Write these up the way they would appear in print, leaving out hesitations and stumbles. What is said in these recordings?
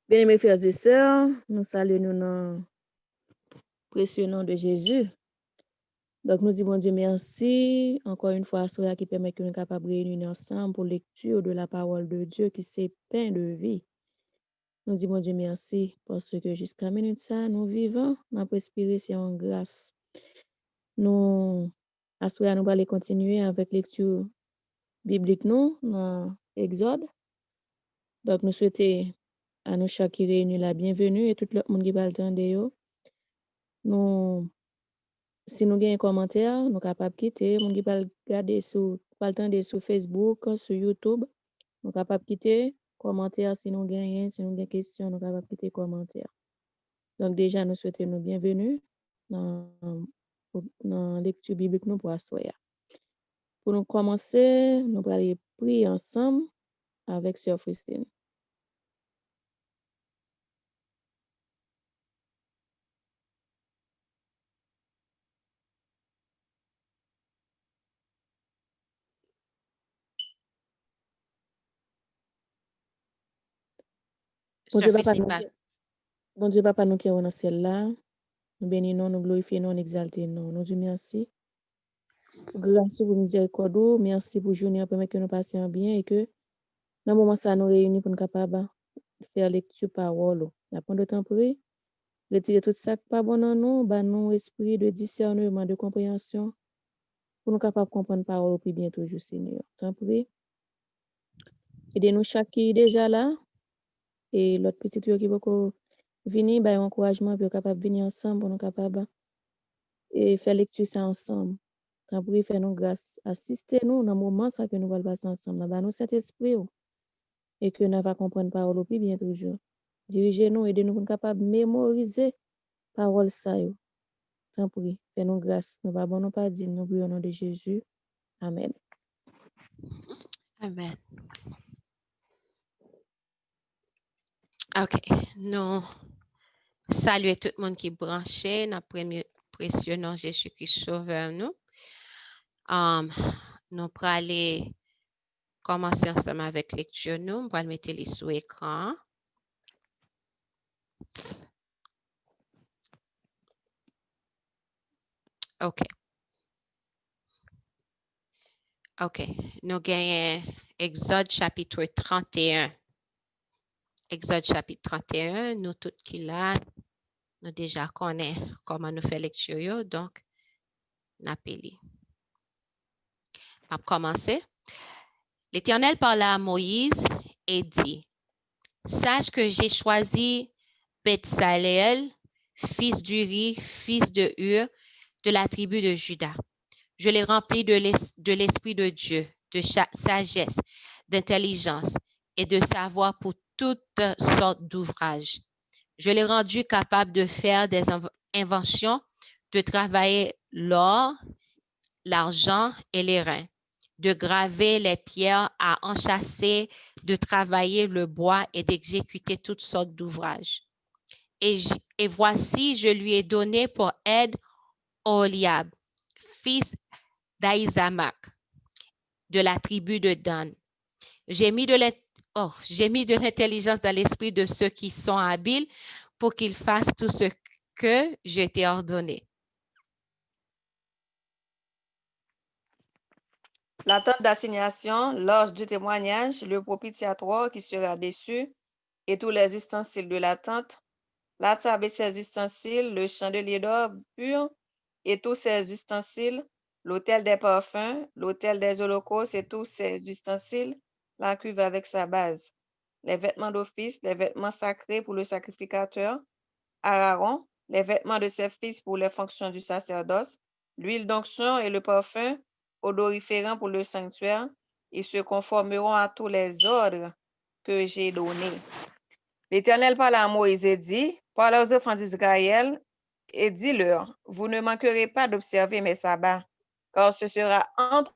Bien-aimés frères et sœurs, nous saluons dans le précieux nom de Jésus. Donc, nous disons Dieu merci encore une fois à ceux qui permet que nous soyons capables de réunir ensemble pour lecture de la parole de Dieu qui c'est pain de vie. Nous disons Dieu merci parce que jusqu'à minute ça, nous vivons, nous respirons, c'est en grâce. Nous, à ce nous allons continuer avec lecture biblique nous, dans Exode. Donc, nous souhaitons à nous chaque qui réunit la bienvenue et tout le monde qui va attendre. Nous, si nous avons un commentaire, nous sommes capables de quitter. Nous pas regarder sur, pas le temps de sur Facebook, sur YouTube. Nous sommes capables de quitter. Commentaire si nous avons si nous avons des questions, nous sommes capables de quitter commentaire. Donc déjà, nous souhaitons nous bienvenue dans la lecture biblique nous pour assoyer. Pour nous commencer, nous allons aller prier ensemble avec Sœur Christine. Bon Dieu, papa, bon Dieu, papa, nous qui sommes dans celle-là, nous bénissons, nous glorifions, nous exaltons, nous disons merci. Pour grâce pour miséricorde, merci pour journée permettre que nous passions bien et que dans le moment ça nous réunit pour nous capables de faire lecture parole. Apprendre de temps pour retirer tout ça qui pas bon dans nous, bah nous esprit de discernement, de compréhension pour nous capables de comprendre parole puis bien toujours Seigneur. Tant pour aidez-nous chaque qui est déjà là et l'autre petit qui va venir bah encouragement pour capable venir ensemble pour nous capables et faire lecture ça ensemble. Tant pour faire nous grâce, assistez-nous dans le moment ça que nous allons passer ensemble. Dans nous cet esprit et que nous va comprendre parole plus bien toujours. Dirigez-nous, aidez-nous pour nous capables de mémoriser parole ça. Tant pis, fais-nous grâce. Nous ne nous pas dire, nous prions au nom de Jésus. Amen. Amen. OK. Nous saluons tout le monde qui est branché dans le précieux nom Jésus-Christ Sauveur nous. Nous allons aller commencer ensemble avec lecture nous. On va mettre les sous écran. OK. OK. Nous gagnons Exode chapitre 31. Exode chapitre 31, nous tous qui là, nous déjà connaissons comment nous faire lecture, donc nous appelons. On va commencer. L'Éternel parla à Moïse et dit, sache que j'ai choisi Betsaleel, fils d'Uri, fils de Hur, de la tribu de Juda. Je l'ai rempli de l'Esprit de Dieu, de sagesse, d'intelligence et de savoir pour toutes sortes d'ouvrages. Je l'ai rendu capable de faire des inventions, de travailler l'or, l'argent et les reins, de graver les pierres à enchâsser, de travailler le bois et d'exécuter toutes sortes d'ouvrages. Et voici, je lui ai donné pour aide Oholiab, fils d'Ahisamach, de la tribu de Dan. J'ai mis de l'intelligence dans l'esprit de ceux qui sont habiles pour qu'ils fassent tout ce que je t'ai ordonné. La tente d'assignation, l'orge du témoignage, le propitiatoire qui sera dessus, et tous les ustensiles de la tente, la table et ses ustensiles, le chandelier d'or pur et tous ses ustensiles, l'autel des parfums, l'autel des holocaustes et tous ses ustensiles, la cuve avec sa base, les vêtements d'office, les vêtements sacrés pour le sacrificateur, Aaron, les vêtements de ses fils pour les fonctions du sacerdoce, l'huile d'onction et le parfum, odoriférant pour le sanctuaire, ils se conformeront à tous les ordres que j'ai donnés. L'Éternel parla à Moïse et dit, parle aux enfants d'Israël et dis-leur, vous ne manquerez pas d'observer mes sabbats, car ce sera entre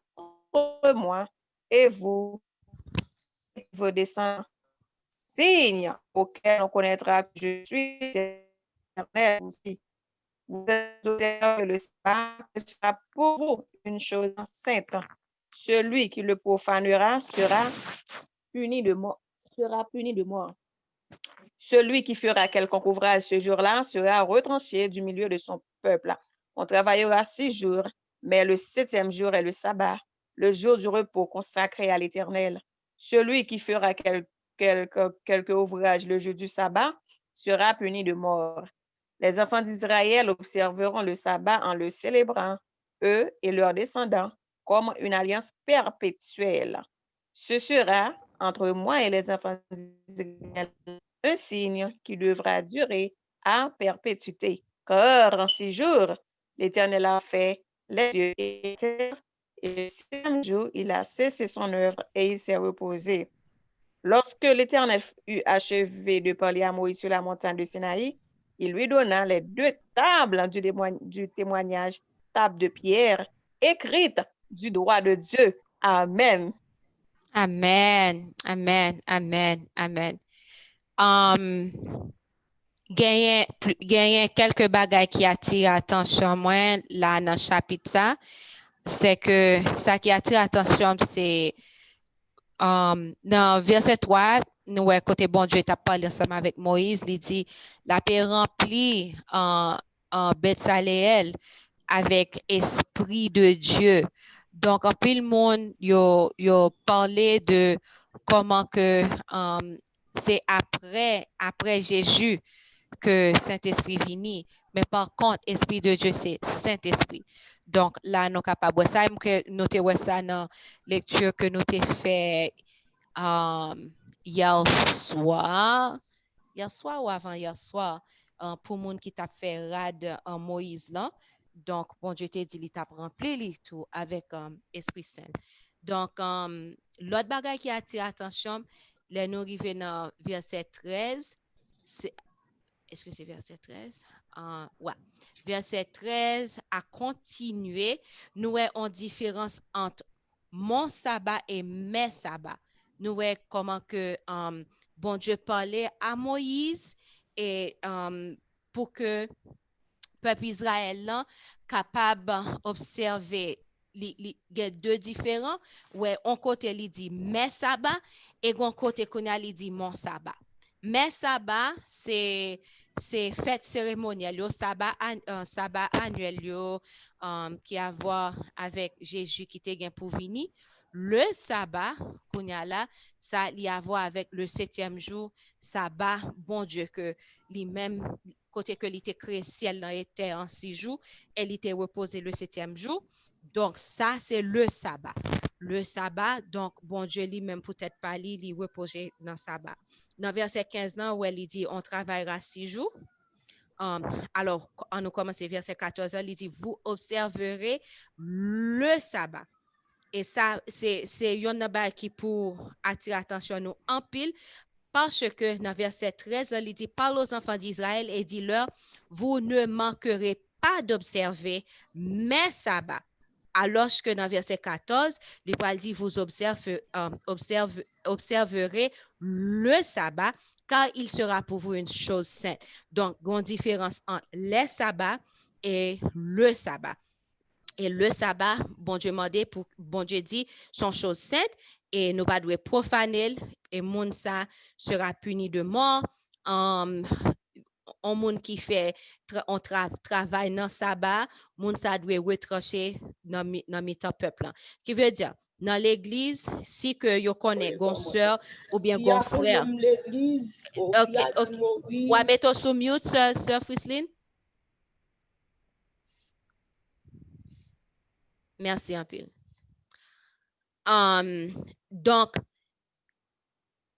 moi et vous, vos descendants, signe auquel on connaîtra que je suis l'Éternel. Vous observez le sabbat, ce sera pour vous une chose sainte. Celui qui le profanera sera puni de mort. Celui qui fera quelconque ouvrage ce jour-là sera retranché du milieu de son peuple. On travaillera 6 jours, mais le 7e jour est le sabbat, le jour du repos consacré à l'Éternel. Celui qui fera quelque ouvrage le jour du sabbat sera puni de mort. Les enfants d'Israël observeront le sabbat en le célébrant, eux et leurs descendants, comme une alliance perpétuelle. Ce sera entre moi et les enfants d'Israël un signe qui devra durer à perpétuité. Car en 6 jours, l'Éternel a fait les cieux et la terre, et le 6e jour, il a cessé son œuvre et il s'est reposé. Lorsque l'Éternel eut achevé de parler à Moïse sur la montagne de Sinaï, il lui donna les 2 tables du témoignage, tables de pierre, écrites du droit de Dieu. Amen. Amen, amen, amen, amen. Genyen quelques bagages qui attirent attention moi là dans le chapitre ça, c'est que ça qui attire attention c'est dans verset 3, nous côté bon Dieu t'a parlé ensemble avec Moïse, il dit la paix remplie en Bethsaléel avec esprit de Dieu. Donc en pile monde yo parlé de comment que c'est après Jésus que Saint-Esprit finit, mais par contre esprit de Dieu c'est Saint-Esprit. Donc là nous capable ça que noter ça dans lecture que nous t'ai fait hier soir ou avant hier soir pour monde qui t'a fait rad en Moïse là. Donc bon Dieu t'a dit il t'a rempli li tout avec Esprit Saint. Donc l'autre bagage qui attire attention, là nous arrivons dans verset 13, est-ce que c'est verset 13? Ouais. Verset 13 a continué. Nous avons une différence entre mon sabbat et mes sabbats. Nous voyons comment que bon Dieu parlait à Moïse et pour que peuple Israël là capable d'observer les deux différents, ouais, on côté il dit mes sabbats et on côté qu'on a dit mon sabbat. Mes sabbats c'est fête cérémonielle, le sabbat annuel qui a à voir avec Jésus qui était pour venir. Le sabbat qu'on a là, ça il a à voir avec le 7e jour, sabbat bon Dieu que lui-même côté que il était créé ciel dans et terre en 6 jours, elle était reposée le 7e jour. Donc ça c'est le sabbat. Le sabbat, donc bon Dieu lui-même peut-être pas il reposer dans sabbat. Dans verset 15 là où il dit on travaillera 6 jours. Alors on nous commence verset 14 il dit vous observerez le sabbat. Et ça c'est une bagaille qui pour attirer attention nous en pile. Parce que dans verset 13, il dit, parle aux enfants d'Israël et dit-leur, vous ne manquerez pas d'observer mes sabbats. Alors que dans verset 14, il dit, vous observerez le sabbat, car il sera pour vous une chose sainte. Donc, il y a une différence entre les sabbats et le sabbat. Et le sabbat, bon Dieu dit, sont choses saintes et nous pas devons profaner et moun ça sera puni de mort. On moun qui fait travail dans sabbat, moun ça doit retrancher dans mi-temps peuple. Qui veut dire dans l'église, si que yo connaît gon sœur ou bien gon frère. L'église, OK. Ouais, mettons sous mute sœur Frisline. Merci un peu. Donc,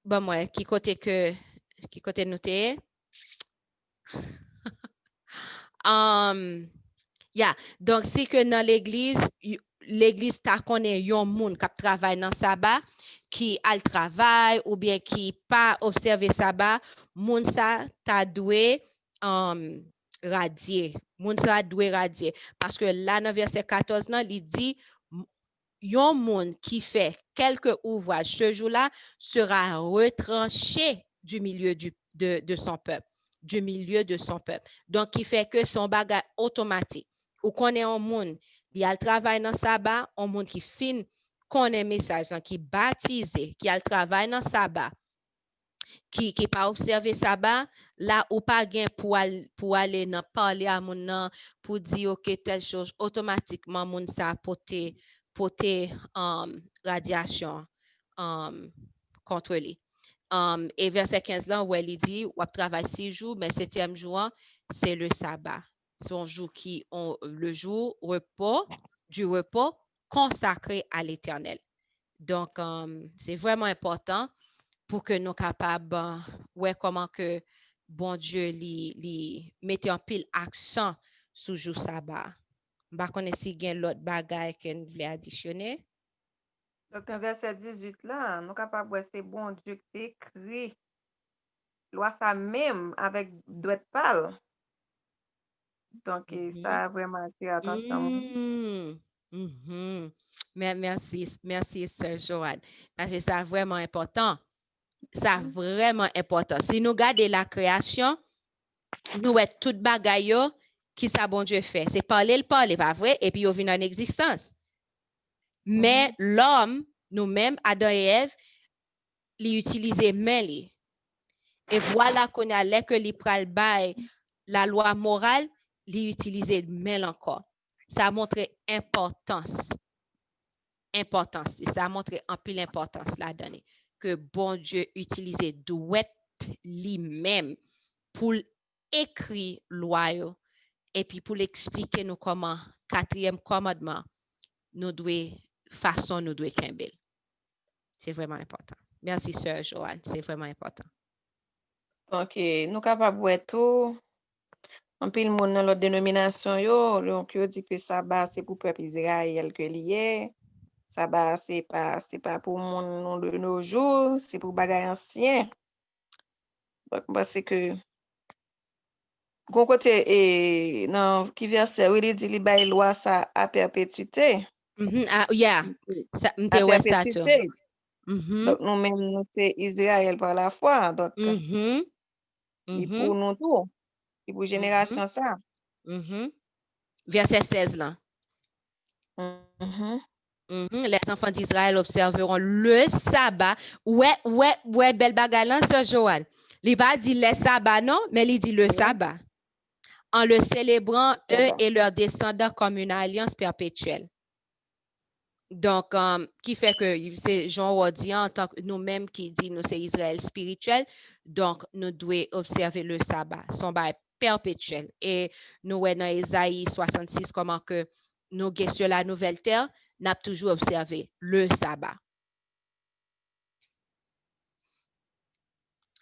bon, moi, qui côté noté? Yeah. Donc, si que dans l'église ta connaît yon moun qui travaille dans sabbat, qui a le travail ou bien qui pas observer sabbat, moun sa ta doué radier. Moun sa doué radier. Parce que là, dans verset 14, il dit, yon moun qui fait quelques ouvrages ce jour-là sera retranché du milieu de son peuple. Du milieu de son peuple. Donc, qui fait que son bagage automatique. Ou connaît un monde, il a le travail dans sabbat, un monde qui fin connaît message, qui baptisé, qui a le travail dans sabbat. qui pas observer sabbat, là ou pas gain pour aller dans parler à mon nan pour dire OK telle chose, automatiquement moun ça porter radiation contre lui. Et verset 15 là où il dit ou travaille 6 jours mais 7e jour c'est le sabbat. C'est un jour le jour du repos consacré à l'Éternel. Donc c'est vraiment important pour que nous capables ouais comment que bon Dieu li mette en pile accent sur jour sabbat. Ba connait si gen l'autre bagay que nous voulons additionner. Donc, dans verset 18 là, nous sommes capables de voir c'est bon Dieu qui écrit loi ça même avec droit pâle. Donc, ça a vraiment attiré l'attention. Merci, Sœur Joanne. Parce que c'est vraiment important. C'est vraiment important. Si nous regardons la création, nous voyons tout bagay yo qui ça bon Dieu fait. C'est parler, pas vrai, et puis il vient en existence. Mais l'homme, nous-mêmes, Adam et Ève, li utiliser main li. Et voilà qu'on a l'air que li pral bay la loi morale, li utiliser main encore. Ça montre importance. Ça montre un peu l'importance là-dedans que bon Dieu utilise douette lui-même pour écrire loi et puis pour l'expliquer nous comment 4e commandement nous devons kembel. C'est vraiment important. Merci Sœur Joanne, c'est vraiment important. Donc, nous sommes capables de voir tout. En pile monde dans l'autre dénomination donc yo dit que sabbat c'est pour peuple Israël que lié. Sabbat c'est pas pour monde de nos jours, c'est pour bagay ancien. Donc parce que gon côté et non qui verset où il dit li bay loi ça à perpétuité. Yeah. Ça À m'te ouais ça tout. perpétuité. Donc nous même nous c'est Israël par la foi donc et pour nous tout. Et pour génération ça. Verset 16 là. Les enfants d'Israël observeront le sabbat. Ouais, belle bagarre là, Sœur Joanne. Il va dire le sabbat, non, mais il dit le sabbat. En le célébrant, eux et leurs descendants comme une alliance perpétuelle. Donc, qui fait que c'est Jean dit en tant que nous-mêmes qui dit nous c'est Israël spirituel, donc nous devons observer le sabbat, son bail perpétuel. Et nous voyons dans Ésaïe 66 comment que nous sur la nouvelle terre, n'a toujours observé le sabbat.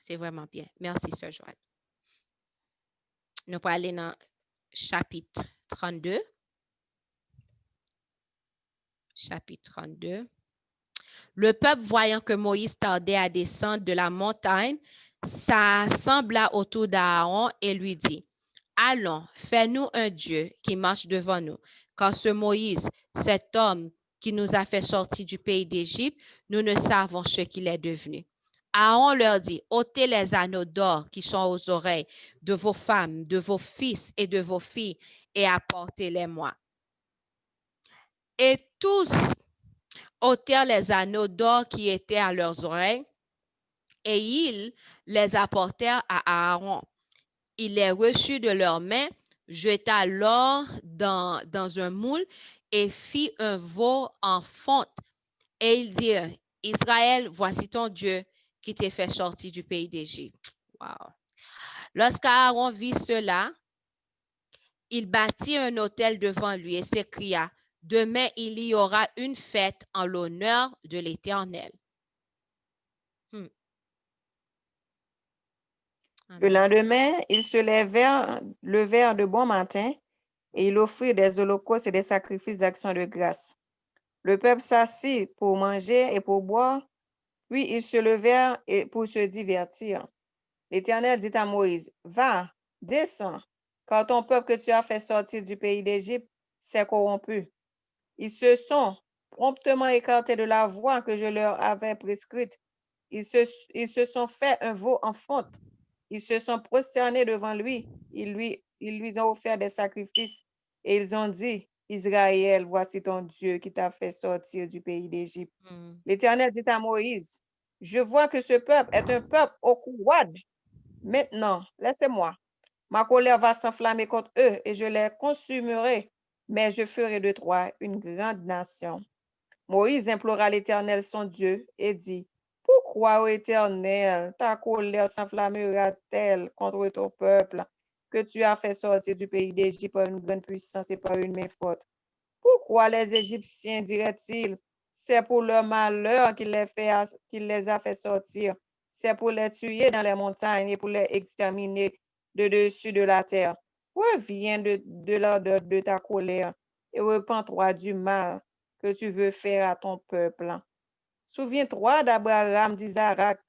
C'est vraiment bien. Merci, Sœur Joanne. Nous allons aller dans chapitre 32. Chapitre 32. Le peuple, voyant que Moïse tardait à descendre de la montagne, s'assembla autour d'Aaron et lui dit, « Allons, fais-nous un Dieu qui marche devant nous, car ce Moïse, cet homme qui nous a fait sortir du pays d'Égypte, nous ne savons ce qu'il est devenu. » Aaron leur dit, « ôtez les anneaux d'or qui sont aux oreilles de vos femmes, de vos fils et de vos filles, et apportez-les-moi. » Et tous ôtèrent les anneaux d'or qui étaient à leurs oreilles, et ils les apportèrent à Aaron. Il les reçut de leurs mains, jeta l'or dans un moule et fit un veau en fonte. Et il dit, « Israël, voici ton Dieu qui t'a fait sortir du pays d'Égypte. » Wow. Lorsqu'Aaron vit cela, il bâtit un autel devant lui et s'écria, « Demain, il y aura une fête en l'honneur de l'Éternel. » Le lendemain, ils se levèrent de bon matin et ils offrirent des holocaustes et des sacrifices d'action de grâce. Le peuple s'assit pour manger et pour boire, puis ils se levèrent pour se divertir. L'Éternel dit à Moïse, « Va, descends, car ton peuple que tu as fait sortir du pays d'Égypte s'est corrompu. Ils se sont promptement écartés de la voie que je leur avais prescrite. Ils se sont fait un veau en fonte. Ils se sont prosternés devant lui. Ils lui ont offert des sacrifices et ils ont dit, Israël, voici ton Dieu qui t'a fait sortir du pays d'Égypte. L'Éternel dit à Moïse, Je vois que ce peuple est un peuple au cou roide. Maintenant, laissez-moi. Ma colère va s'enflammer contre eux et je les consumerai, mais je ferai de toi une grande nation. Moïse implora l'Éternel son Dieu et dit, pourquoi, ô Éternel, ta colère s'enflammera-t-elle contre ton peuple que tu as fait sortir du pays d'Égypte par une grande puissance et par une main forte? Pourquoi les Égyptiens diraient-ils, c'est pour leur malheur qu'il les a fait sortir, c'est pour les tuer dans les montagnes et pour les exterminer de dessus de la terre. Reviens de l'ardeur de ta colère et repens-toi du mal que tu veux faire à ton peuple. Souviens-toi d'Abraham, d'Isaac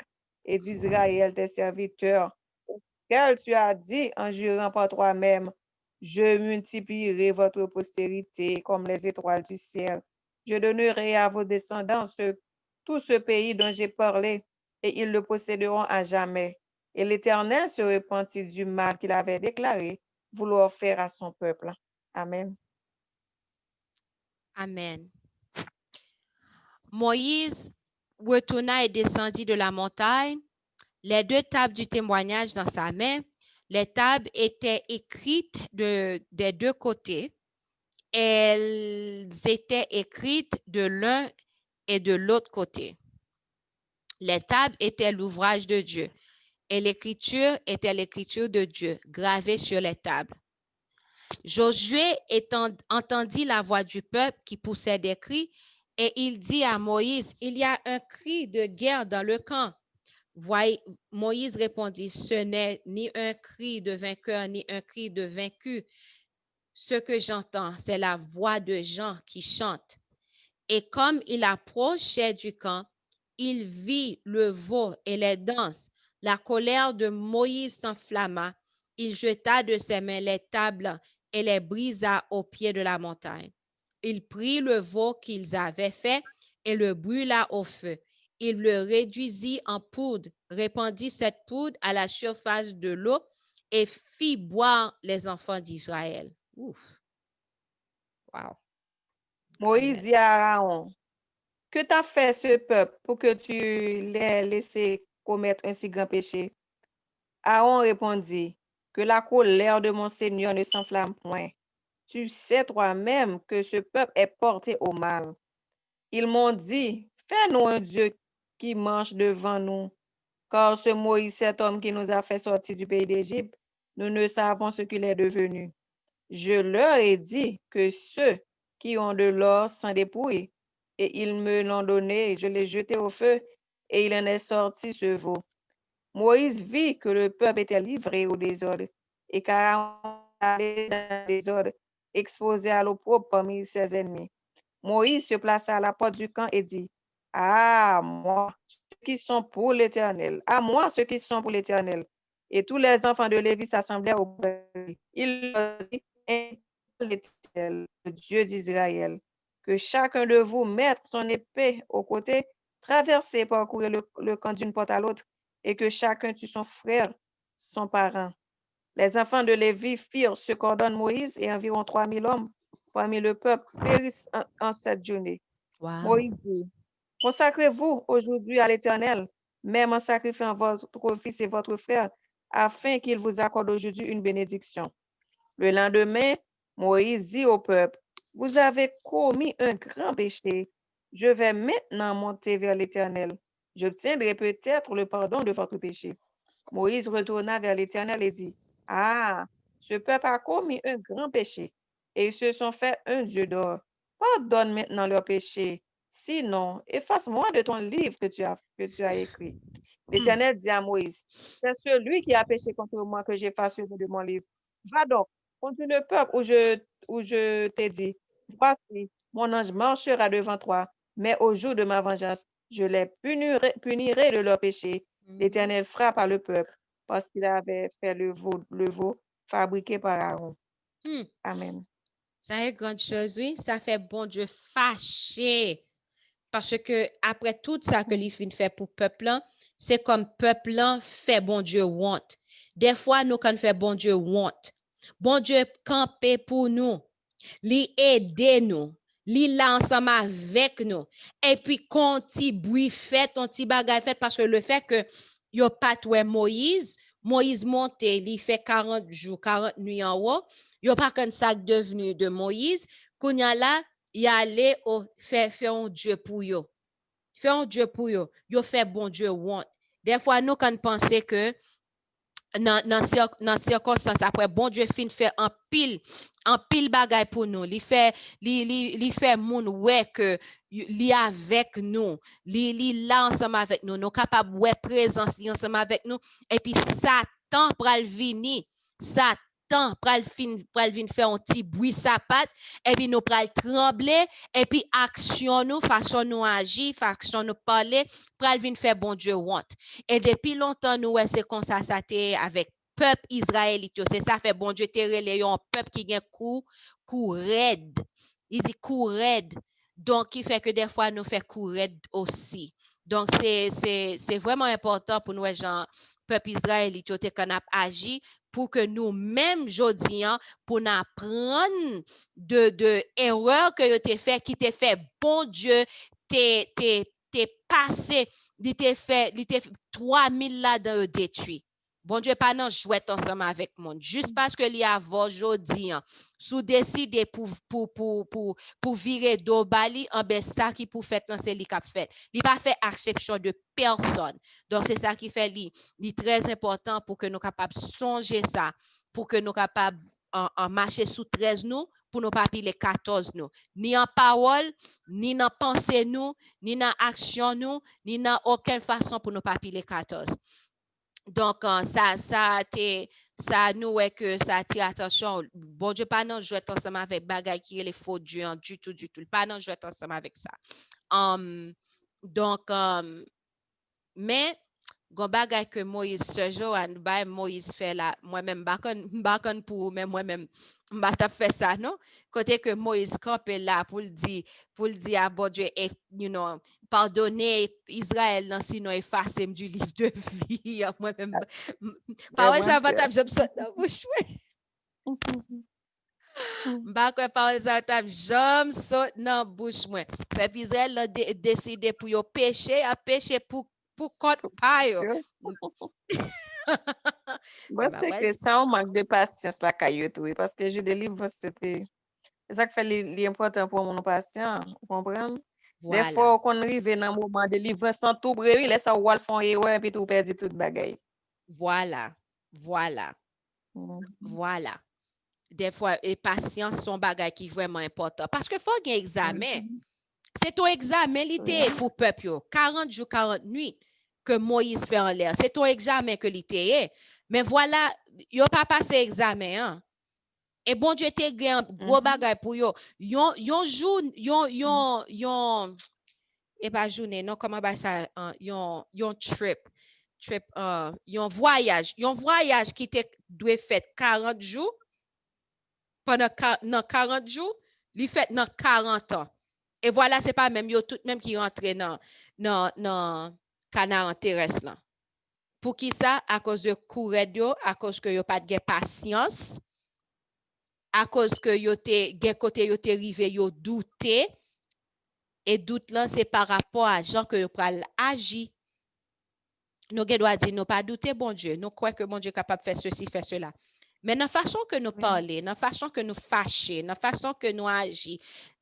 et d'Israël, tes serviteurs, auxquels tu as dit en jurant par toi-même, je multiplierai votre postérité comme les étoiles du ciel. Je donnerai à vos descendants tout ce pays dont j'ai parlé, et ils le posséderont à jamais. Et l'Éternel se repentit du mal qu'il avait déclaré vouloir faire à son peuple. Amen. Amen. Moïse retourna et descendit de la montagne, les 2 tables du témoignage dans sa main. Les tables étaient écrites des 2 côtés. Elles étaient écrites de l'un et de l'autre côté. Les tables étaient l'ouvrage de Dieu et l'écriture était l'écriture de Dieu gravée sur les tables. Josué entendit la voix du peuple qui poussait des cris et il dit à Moïse, il y a un cri de guerre dans le camp. Moïse répondit, ce n'est ni un cri de vainqueur ni un cri de vaincu. Ce que j'entends, c'est la voix de gens qui chantent. Et comme il approchait du camp, il vit le veau et les danses. La colère de Moïse s'enflamma. Il jeta de ses mains les tables et les brisa au pied de la montagne. Il prit le veau qu'ils avaient fait et le brûla au feu. Il le réduisit en poudre, répandit cette poudre à la surface de l'eau et fit boire les enfants d'Israël. Ouf. Wow. Moïse dit à Aaron, que t'a fait ce peuple pour que tu l'aies laissé commettre un si grand péché? Aaron répondit, que la colère de mon Seigneur ne s'enflamme point. Tu sais toi-même que ce peuple est porté au mal. Ils m'ont dit, fais-nous un Dieu qui marche devant nous, car ce Moïse, cet homme qui nous a fait sortir du pays d'Égypte, nous ne savons ce qu'il est devenu. Je leur ai dit que ceux qui ont de l'or s'en dépouillent, et ils me l'ont donné, je l'ai jeté au feu, et il en est sorti ce veau. Moïse vit que le peuple était livré au désordre, et qu'Aaron allait dans le désordre, exposé à l'opprobre parmi ses ennemis. Moïse se plaça à la porte du camp et dit, à moi, ceux qui sont pour l'Éternel, à moi, ceux qui sont pour l'Éternel. Et tous les enfants de Lévi s'assemblèrent auprès de lui. Il leur dit, l'Éternel, le Dieu d'Israël, que chacun de vous mette son épée au côté, traverser et parcourir le camp d'une porte à l'autre, et que chacun tue son frère, son parent. Les enfants de Lévi firent ce qu'ordonne Moïse, et environ 3000 hommes parmi le peuple périssent en cette journée. Wow. Moïse dit, consacrez-vous aujourd'hui à l'Éternel, même en sacrifiant votre fils et votre frère, afin qu'il vous accorde aujourd'hui une bénédiction. Le lendemain, Moïse dit au peuple, vous avez commis un grand péché. Je vais maintenant monter vers l'Éternel. J'obtiendrai peut-être le pardon de votre péché. Moïse retourna vers l'Éternel et dit, ah, ce peuple a commis un grand péché et ils se sont fait un Dieu d'or. Pardonne maintenant leur péché. Sinon, efface-moi de ton livre que tu as écrit. L'Éternel dit à Moïse, c'est celui qui a péché contre moi que j'efface de mon livre. Va donc, contre le peuple où je t'ai dit, voici, mon ange marchera devant toi, mais au jour de ma vengeance, je les punirai de leur péché. L'Éternel frappa le peuple parce qu'il avait fait le veau fabriqué par Aaron. Amen. Ça est grande chose, oui. Ça fait bon Dieu fâché. Parce que après tout ça que l'Ifin fait pour peuple, c'est comme peuple fait bon Dieu honte. Des fois, nous, quand fait bon Dieu honte, bon Dieu campé pour nous, lui aider nous, Li là ensemble avec nous. Et puis, quand ti bruit fait, ton ti bagay fait, parce que le fait que yo pas toué Moïse monte, il fait 40 jours, 40 nuits en haut, yo pas comme ça devenu de Moïse, kounya là, il allait faire un Dieu pour yo. Fait un Dieu pour yo. Yo fait bon Dieu want. Des fois, nous, quand pensons que dans circonstance après bon Dieu fin fait en pile bagay pour nous li fait moun ouais que li avec nous li là ensemble avec nous nous capable ouais présence li ensemble avec nous et puis Satan pral vini Satan pral vin faire un petit bruit sa patte et puis nous pral trembler et puis action nous façon nous agir façon nous parler pral vin faire bon Dieu want. Et depuis longtemps, nous, c'est comme ça avec peuple israélite. C'est ça fait bon Dieu te relé un peuple qui a coup raide. Il dit coup raide. Donc, il fait que des fois, nous fait coup raide aussi. Donc, c'est vraiment important pour nous, gens, peuple israélite, qu'on a agi pour que nous-mêmes, jodi, pour nous apprendre de erreurs que tu fait, qui t'a fait bon Dieu, t'es passé, il t'a fait 3000 là dans le détruit. Bon Dieu, pas non jouer ensemble avec moi. Juste parce que li avant jodi, sous décider pour virer do bali, en ben ça qui pour faire c'est li k'ap fait. Li pas fait exception de personne. Donc c'est ça qui fait li très important pour que nous capables songer ça, pour que nous capables en marcher sous 13 nous pour nous pas piler 14 nous. Ni en parole, ni dans pensée nous, ni dans action nous, ni dans aucune façon pour nous pas piler 14. Donc, ça nous est que ça attire attention. Bon Dieu, pas non jouer ensemble avec bagay qui est les faux Dieu du tout. Pas non jouer ensemble avec ça. Donc, mais, gon bagay que Moïse ce jour, Moïse fait là, moi-même, bakon pour mais moi-même, m'bata fait ça, non? Côté que Moïse campe là pour le dire à bon Dieu, pardonner Israël, non, sinon effacer du livre de vie. Moi-même, parole ça va taper, j'aime ça dans bouche. Bakon parole ça va taper, j'aime ça dans bouche. Peuple Israël a décidé pour yo pécher, à pécher pour contre paille. Moi, c'est que ça, on manque de patience la caillotte, parce que je délivre, c'était. C'est ça qui fait l'important pour mon patient, vous comprenez? Voilà. Des fois, quand on arrive dans un moment de délivrance, sans tout brûler, laisse ça ou font erreur et puis tout perdu toute bagaille. Voilà. Des fois, et patience sont bagaille qui vraiment important. Parce que faut qu'il y ait examen. C'est ton examen, l'été pour peuple. 40 jours, 40 nuits que Moïse fait en l'air. C'est ton examen que l'été. Mais voilà, il n'a pas passé examen. Hein? Et bon Dieu, t'es un gros bagage pour yo. Yon jour, et pas journée, non, comment va ça, yon trip, yon voyage qui te doit fait 40 jours, pendant 40 jours, il fait dans 40 ans. Et voilà, c'est pas même yo tout même qui rentre dans Canaan terrestre là. Pour qui ça? À cause de courir yo, à cause que yo pas de patience, à cause que yo te gen côté yo te rivé yo douter, et doute là c'est par rapport à gens que yo pral agi. Nous doit dire nous pas douter bon Dieu, nous croyons que bon Dieu est capable de faire ceci, faire cela. Mais dans la façon que nous parlons, dans la façon que nous fâchons, dans la façon que nous agissons,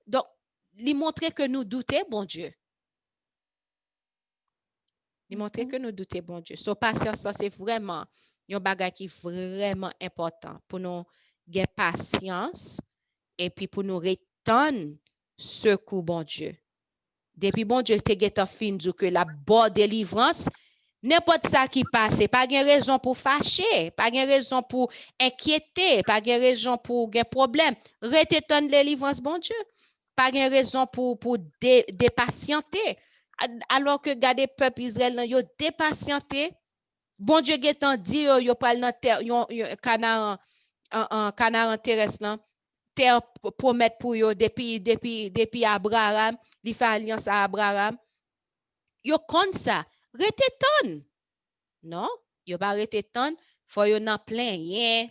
donc lui montrer que nous doutons bon Dieu. Lui montrer que nous doutons bon Dieu. So patience, c'est vraiment un bagage qui est vraiment important pour nous avoir patience et puis pour nous retenir secours bon Dieu. Depuis bon Dieu te get fin du que la bonne délivrance, n'importe ça qui passe, pas de raison pour fâcher, pas de raison pour inquiéter, pas de raison pour avoir problème. Retenir délivrance bon Dieu. Pas de raison pour dépatienter. Alors que gardez peuple Israël yo dépatienté, bon Dieu getan dit yo pral dans terre Canaan terrestre là, terre promettre pour yo depuis Abraham, il fait alliance à Abraham. Yo kon ça, rete ton. Non, yo pas rete ton, faut yo nan plein rien.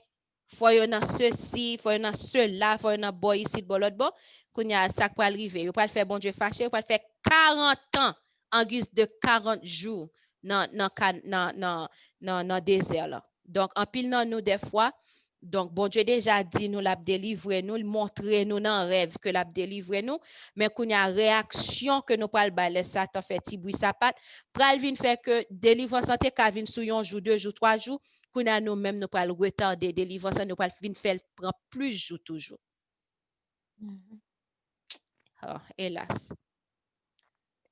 faut y dans ceci, faut y dans cela, faut y dans boy ici, de l'autre bon. Qu'on y a ça pour arriver. Vous pas le faire bon Dieu fâché, vous pas le faire 40 ans en guise de 40 jours dans désert là. Donc en pile dans nous des fois, donc bon Dieu déjà dit nous l'a délivrer nous, montrer nous dans rêve que l'a délivrer nous, mais qu'on y a réaction que nous pas le baler Satan fait petit bruit sa patte, pral vinn faire que délivrance santé ka vinn sou yon jour, 2 jours, 3 jours, qu'on a nous même nous pas le retarder délivrance nous pas vinn faire prend plus jours toujours. Oh, hélas.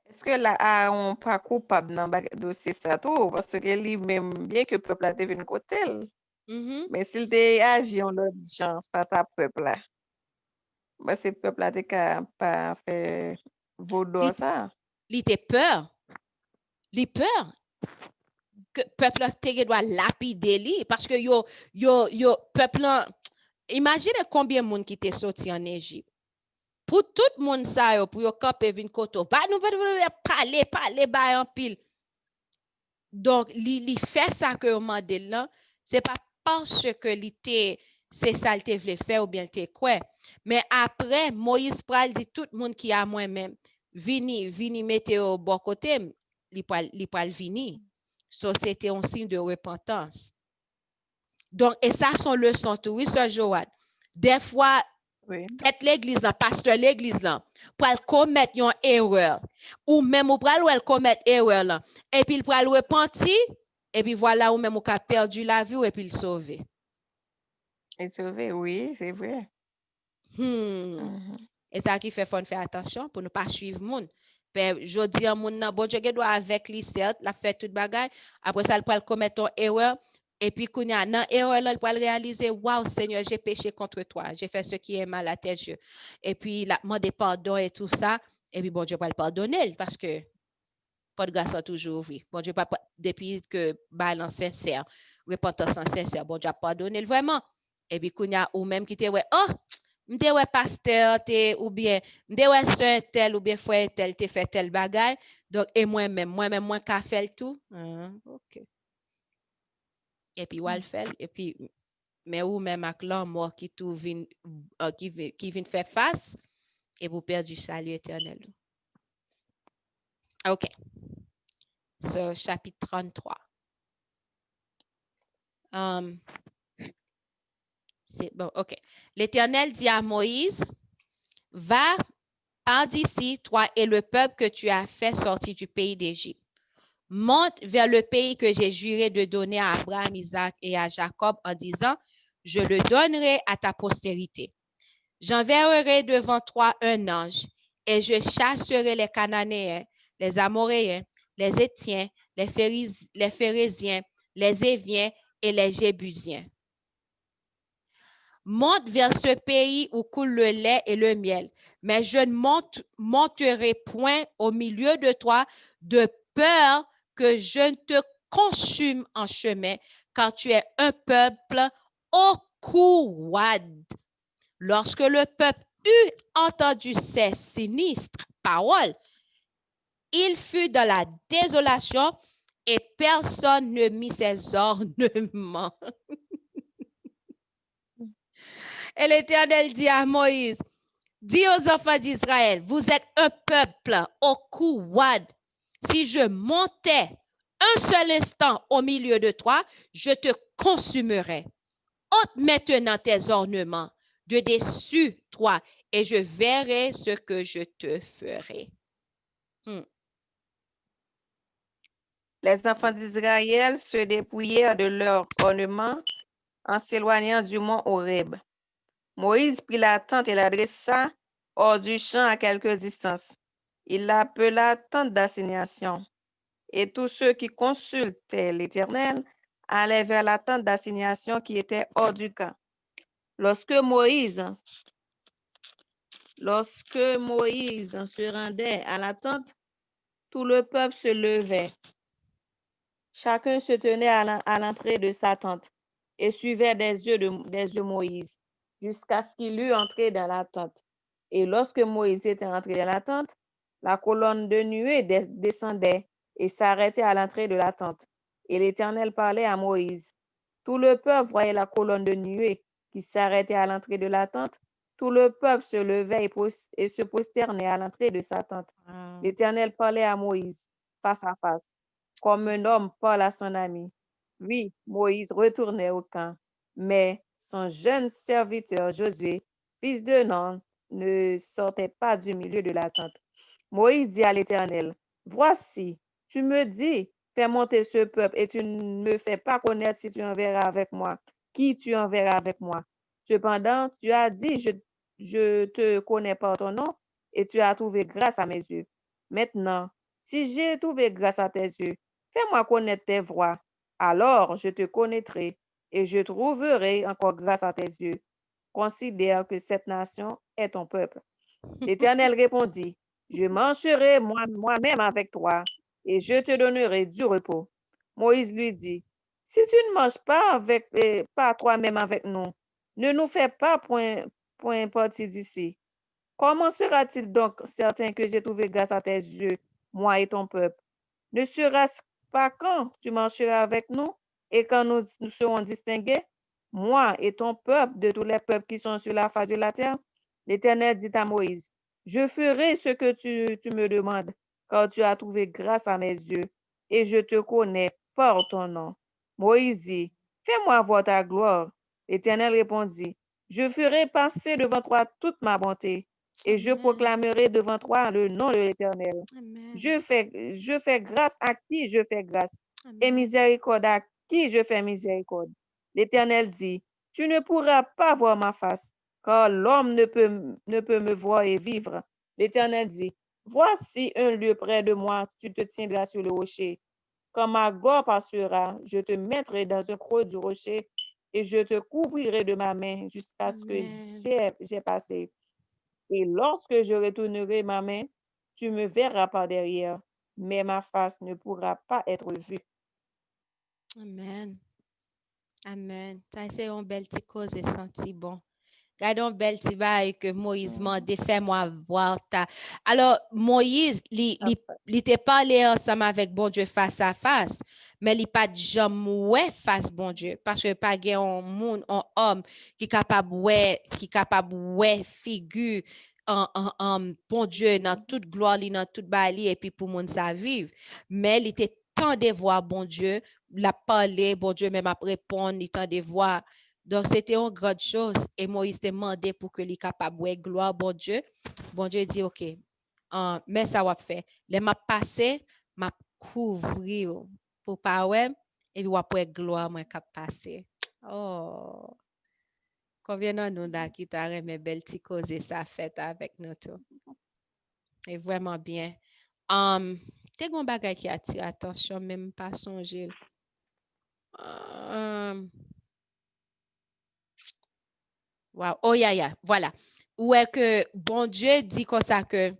Est-ce que là, on pas coupable dans le dossier ça tout? Parce que lui-même, bien que le peuple a devenu côté, mais s'il était agi en l'autre genre face à peuple là, ben, c'est peuple là pas fait vaudou ça. Il était peur. Il peur que peuple te doit lapider lui parce que yo peuple imaginez combien de monde qui était sorti en Égypte. Pour tout le monde ça yo pour yo camper vinn koto. Ba nous parler ba en pile. Donc li fait ça que au modèle là, c'est pas parce que l'ité c'est ça le te voulait faire ou bien te quoi. Mais après Moïse pral dit tout le monde qui a moi-même vini mettre au bon côté, li pral vini. So c'était un signe de repentance. Donc et ça son leçon tout oui Sœur Joanne. Des fois oui. Tête l'église là, pasteur l'église là, pour commettre une erreur ou même ou pral ou commettre erreur là et puis il pral repentir et puis voilà ou même ou a perdu la vie et puis il sauver. Et sauver, oui, c'est vrai. Et ça qui fait faut faire attention pour ne pas suivre monde. Ben je dis à mon nan bon Dieu doit avec lui certes, la fait toute bagaille, après ça il pral commettre une erreur. Et puis, quand il y a une erreur, il peut réaliser, waouh, Seigneur, j'ai péché contre toi, j'ai fait ce qui est mal à tes yeux. Et puis, il a demandé pardon et tout ça. Et puis, bon Dieu va le pardonner parce que pas de grâce toujours ouvert. Bon Dieu, pas depuis que balance sincère, repentance sincère, bon Dieu a pardonné vraiment. Et puis, quand il y a ou même qui te ouais, oh, m'te ouais pasteur, ou bien, m'te ouais soeur tel, ou bien frère tel, te fait tel bagaille. Donc, et moi-même, moi, qu'a fait le tout. OK. Et puis, ou fait, et puis, mais ou même avec l'homme mort qui tout vient qui vient faire face et vous perdez du salut éternel. OK. So, chapitre 33. C'est bon, OK. L'Éternel dit à Moïse, va, pars d'ici, toi et le peuple que tu as fait sortir du pays d'Égypte. Monte vers le pays que j'ai juré de donner à Abraham, Isaac et à Jacob en disant, je le donnerai à ta postérité. J'enverrai devant toi un ange et je chasserai les Cananéens, les Amoréens, les Étiens, les Phérésiens, les Éviens et les Jébusiens. Monte vers ce pays où coule le lait et le miel, mais je ne monterai point au milieu de toi de peur que je ne te consume en chemin, car tu es un peuple au cou roide. Lorsque le peuple eut entendu ces sinistres paroles, il fut dans la désolation et personne ne mit ses ornements. Et l'Éternel dit à Moïse, dis aux enfants d'Israël, vous êtes un peuple au cou roide. Si je montais un seul instant au milieu de toi, je te consumerai. Ôte maintenant tes ornements de dessus toi et je verrai ce que je te ferai. Les enfants d'Israël se dépouillèrent de leurs ornements en s'éloignant du mont Horeb. Moïse prit la tente et la dressa hors du champ à quelque distance. Il l'appela tente d'assignation. Et tous ceux qui consultaient l'Éternel allaient vers la tente d'assignation qui était hors du camp. Lorsque Moïse se rendait à la tente, tout le peuple se levait. Chacun se tenait à l'entrée de sa tente et suivait des yeux Moïse jusqu'à ce qu'il eût entré dans la tente. Et lorsque Moïse était entré dans la tente, la colonne de nuée descendait et s'arrêtait à l'entrée de la tente. Et l'Éternel parlait à Moïse. Tout le peuple voyait la colonne de nuée qui s'arrêtait à l'entrée de la tente, tout le peuple se levait et se prosternait à l'entrée de sa tente. Wow. L'Éternel parlait à Moïse face à face, comme un homme parle à son ami. Oui, Moïse retournait au camp, mais son jeune serviteur Josué, fils de Nun, ne sortait pas du milieu de la tente. Moïse dit à l'Éternel, voici, tu me dis, fais monter ce peuple et tu ne me fais pas connaître si tu enverras avec moi, qui tu enverras avec moi. Cependant, tu as dit, je te connais par ton nom et tu as trouvé grâce à mes yeux. Maintenant, si j'ai trouvé grâce à tes yeux, fais-moi connaître tes voies. Alors je te connaîtrai et je trouverai encore grâce à tes yeux. Considère que cette nation est ton peuple. L'Éternel répondit, je marcherai moi-même avec toi et je te donnerai du repos. Moïse lui dit, si tu ne marches pas toi-même avec nous, ne nous fais pas point partie d'ici. Comment sera-t-il donc certain que j'ai trouvé grâce à tes yeux, moi et ton peuple? Ne sera-ce pas quand tu marcheras avec nous et quand nous serons distingués, moi et ton peuple, de tous les peuples qui sont sur la face de la terre? L'Éternel dit à Moïse, je ferai ce que tu me demandes, car tu as trouvé grâce à mes yeux, et je te connais par ton nom. Moïse dit, fais-moi voir ta gloire. L'Éternel répondit, je ferai passer devant toi toute ma bonté, et je Amen. proclamerai devant toi le nom de l'Éternel. Amen. Je fais grâce à qui je fais grâce, et Amen. miséricorde à qui je fais miséricorde. L'Éternel dit, tu ne pourras pas voir ma face, car l'homme ne peut me voir et vivre. L'Éternel dit, voici un lieu près de moi, tu te tiendras sur le rocher. Quand ma gloire passera, je te mettrai dans un creux du rocher et je te couvrirai de ma main jusqu'à ce que Amen. j'ai passé. Et lorsque je retournerai ma main, tu me verras par derrière, mais ma face ne pourra pas être vue. Amen. Amen. Ça, c'est un bel petit cause et senti bon. Gardons bel petit bail que Moïse m'a dit, fais-moi voir ta. Alors, Moïse, il t'a parlé ensemble avec bon Dieu face à face, mais il pas jamais ouais face bon Dieu, parce que pas un monde, un homme qui est capable ouais figure en bon Dieu dans toute gloire, dans toute balie, et puis pour monde ça vivre. Mais il était temps de voir bon Dieu, la parler, bon Dieu même à répondre, il temps de voir. Donc, c'était une grande chose. Et Moïse demandait pour que les capable de gloire, bon Dieu. Bon Dieu dit, OK, mais ça va faire. Les m'a passé, m'a couvrir pour pas ouais, et puis après gloire, moi cap passer. Oh, combien de nous là qui t'a remis belle petite cause et ça fait avec nous tout. Et vraiment bien. T'es un bagage qui attire attention, même pas songer. Wow. Oh, yeah. Voilà. Ou est que bon Dieu dit comme ça que,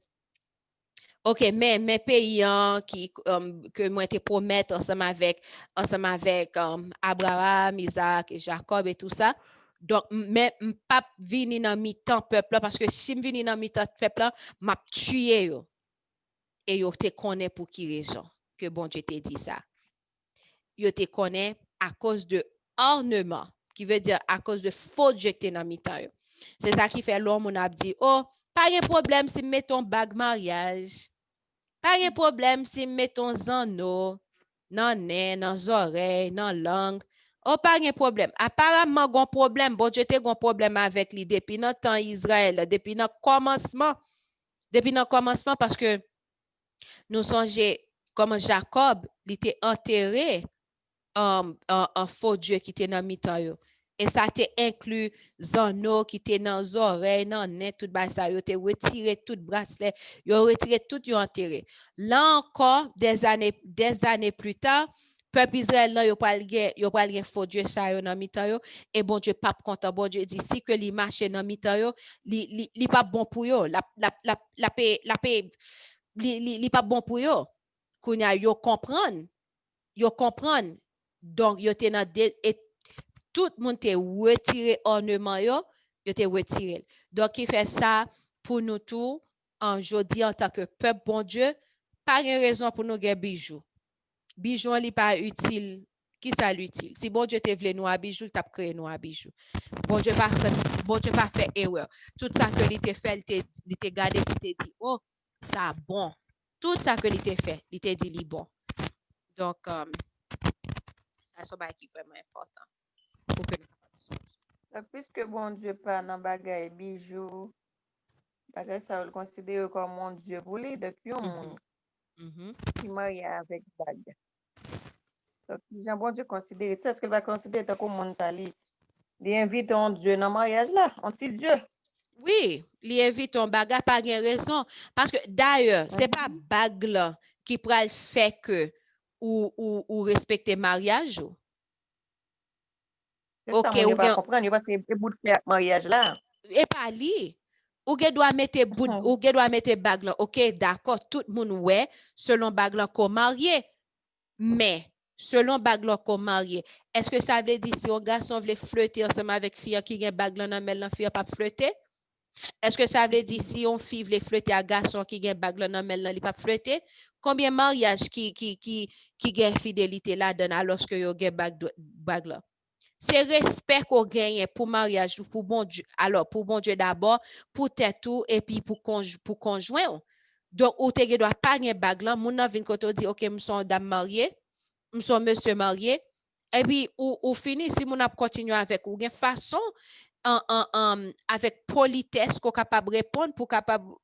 OK, mais mes pays que moi te promettre ensemble avec Abraham, Isaac, Jacob et tout ça. Donc, mais pas venir dans mi-temps peuple là, parce que si je viens dans mi-temps peuple là, m'a tué yo. Et yo te connaît pour qui raison que bon Dieu te dit ça. Yo te connaît à cause de ornement, qui veut dire à cause de faux Dieu que dans mi-temps. C'est ça qui fait l'homme, on a dit, oh, pas de problème si mettons bague mariage. Pas de problème si mettons anneau, dans nez, dans oreilles, dans langue. Oh, pas de problème. Apparemment, gon problème, bon Dieu te gon problème avec lui depuis notre temps Israël, depuis notre commencement, parce que nous songeons comme Jacob, il était enterré un faux Dieu qui était dans mi-temps. Et ça te inclut zano qui était dans les oreilles, dans les tout bas ça, yo te retiré tout bracelet, yo retiré tout yo enterré. Là encore des années plus tard, peuple Israël là yo pas le faux Dieu ça yo dans mi-temps et bon Dieu pas content, bon Dieu dit si que li marche dans mi-temps yo, li pas bon pour yo, la paix li pas bon pour yo. Kounya yo comprendre donc yo te dans et tout le monde te retiré ornement yo te retiré. Donc il fait ça pour nous tous en jodi en tant que peuple bon Dieu, pas de raison pour nous gagner bijoux. Bijoux li pas utile qui ça l'utile? Si bon Dieu te voulait nous à bijou, t'a créé nous à bijou. Bon Dieu pas fait erreur. Tout ça que il t'a fait, il t'a gardé, il t'a dit, oh, ça bon. Tout ça que il t'a fait, il t'a dit, bon. Donc, ça, c'est vraiment important pour que nous. Puisque bon Dieu pas dans bagay bijou, bagay ça le considère comme mon Dieu pour lui, donc yon monde qui marie avec bague. Donc, Jean bon Dieu considère ça, est-ce qu'il va considérer comme monde ça li? Il invite un Dieu dans le mariage là, un petit Dieu. Oui, il invite un baga pas de raison. Parce que d'ailleurs, c'est pas bague là qui pourrait faire que ou respecter mariage. Ok, ou pas comprendre, parce que le bout de faire mariage là. Et pas li. Ou doit mettre bague là. OK, d'accord, tout le monde ouais, selon bague là qu'on marié. Mais selon bague là qu'on marié, est-ce que ça veut dire si un garçon veut flirter ensemble avec fille qui a bague là dans la fille pas flirter? Est-ce que ça veut dire si on fille veut flirter à garçon qui a bague là dans la il pas flirter? Combien de mariages qui gagne fidélité là dedans alors que yo gagne bague là? C'est respect qu'on gagne pour mariage pour bon Dieu. Alors pour bon Dieu d'abord, pour tout et puis pour conjoint. Donc ou te doit pas gagner bague là, mon vinn quand dit OK, me sont dame mariée, me sont monsieur marié et puis ou fini si mon a continuer avec ou gain façon avec politesse qu'on capable répondre pour capable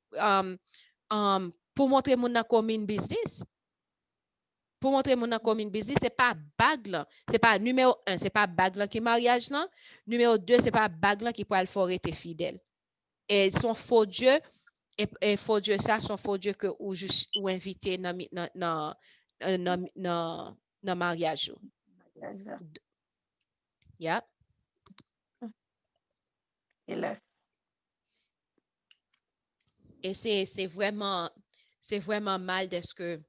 pour montrer mon comme une business. Pour montrer mon comme une business, c'est pas bague là, c'est pas numéro 1, c'est pas bague là qui mariage là, numéro 2, c'est pas bague là qui peut le faire être fidèle. Et son faux Dieu et faux Dieu ça, son faux Dieu que ou juste ou invité dans mariage. Yeah. Et c'est vraiment mal de ce que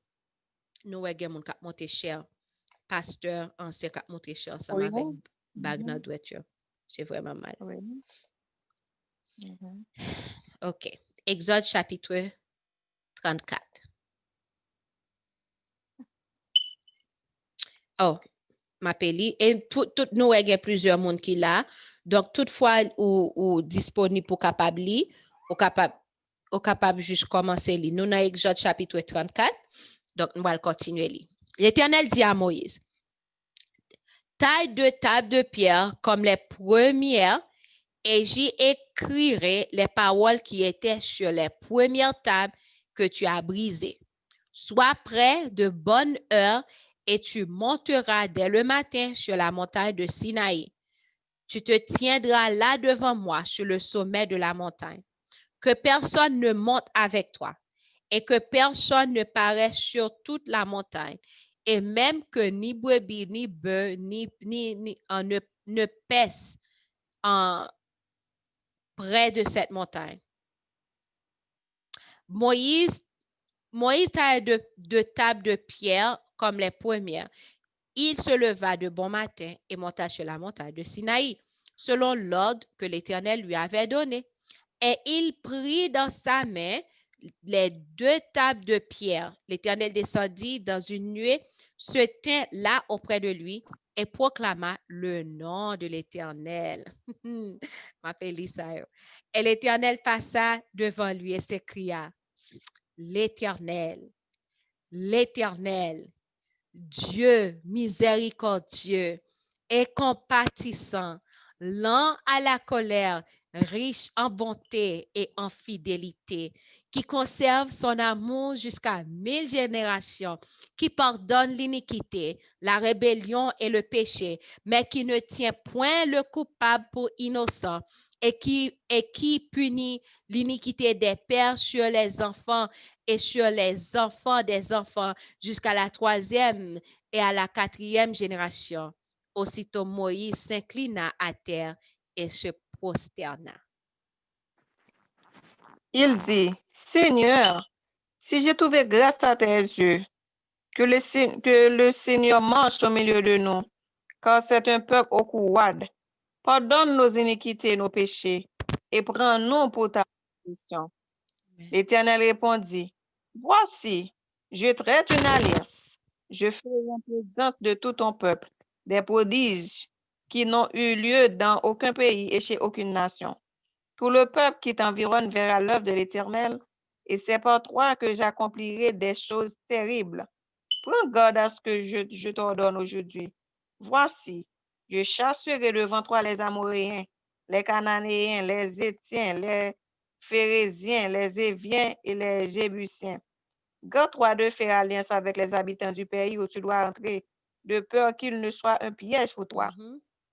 nous avons mon cap monter cher pasteur ancien cap monter cher ensemble avec bague dans droiture. C'est vraiment mal. OK. Exode chapitre 34. Oh, m'appelle et tout nous avons plusieurs monde qui là. Donc toutefois ou disponible pour capable li, ou capable juste commencer li. Nous dans Exode chapitre 34. Donc nous allons continuer li. L'Éternel dit à Moïse: taille 2 tables de pierre comme les premières et j'y écrirai les paroles qui étaient sur les premières tables que tu as brisées. Sois prêt de bonne heure et tu monteras dès le matin sur la montagne de Sinaï. Tu te tiendras là devant moi sur le sommet de la montagne. Que personne ne monte avec toi et que personne ne paraisse sur toute la montagne. Et même que ni brebis, ni bœufs, ne pèsent près de cette montagne. Moïse taille de tables de pierre comme les premières. Il se leva de bon matin et monta sur la montagne de Sinaï, selon l'ordre que l'Éternel lui avait donné. Et il prit dans sa main les 2 tables de pierre. L'Éternel descendit dans une nuée, se tint là auprès de lui et proclama le nom de l'Éternel. M'appelle Isaïe. Et l'Éternel passa devant lui et s'écria: l'Éternel, l'Éternel, Dieu miséricordieux et compatissant, lent à la colère, riche en bonté et en fidélité, qui conserve son amour jusqu'à 1000 générations, qui pardonne l'iniquité, la rébellion et le péché, mais qui ne tient point le coupable pour innocent, et qui punit l'iniquité des pères sur les enfants et sur les enfants des enfants jusqu'à la 3e et à la 4e génération. Aussitôt Moïse s'inclina à terre et se prosterna. Il dit: Seigneur, si j'ai trouvé grâce à tes yeux, que le Seigneur marche au milieu de nous, car c'est un peuple au couard. Pardonne nos iniquités et nos péchés, et prends-nous pour ta bénédiction. L'Éternel répondit: Voici, je traite une alliance. Je ferai en présence de tout ton peuple des prodiges qui n'ont eu lieu dans aucun pays et chez aucune nation. Tout le peuple qui t'environne verra l'œuvre de l'Éternel, et c'est par toi que j'accomplirai des choses terribles. Prends garde à ce que je t'ordonne aujourd'hui. Voici, je chasserai devant toi les Amoréens, les Cananéens, les Étiens, les Phérésiens, les Éviens et les Jébusiens. Garde-toi de faire alliance avec les habitants du pays où tu dois entrer, de peur qu'il ne soit un piège pour toi.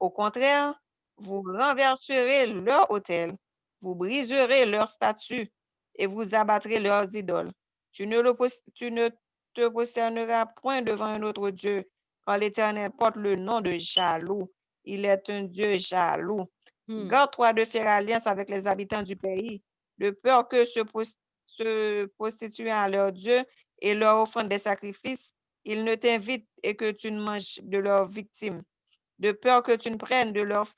Au contraire, vous renverserez leur autel, vous briserez leurs statues et vous abattrez leurs idoles. Tu ne te prosterneras point devant un autre Dieu, car l'Éternel porte le nom de jaloux. Il est un Dieu jaloux. Garde-toi de faire alliance avec les habitants du pays, de peur que se prostituant à leur Dieu et leur offrant des sacrifices, ils ne t'invitent et que tu ne manges de leurs victimes, de peur que tu ne prennes de leurs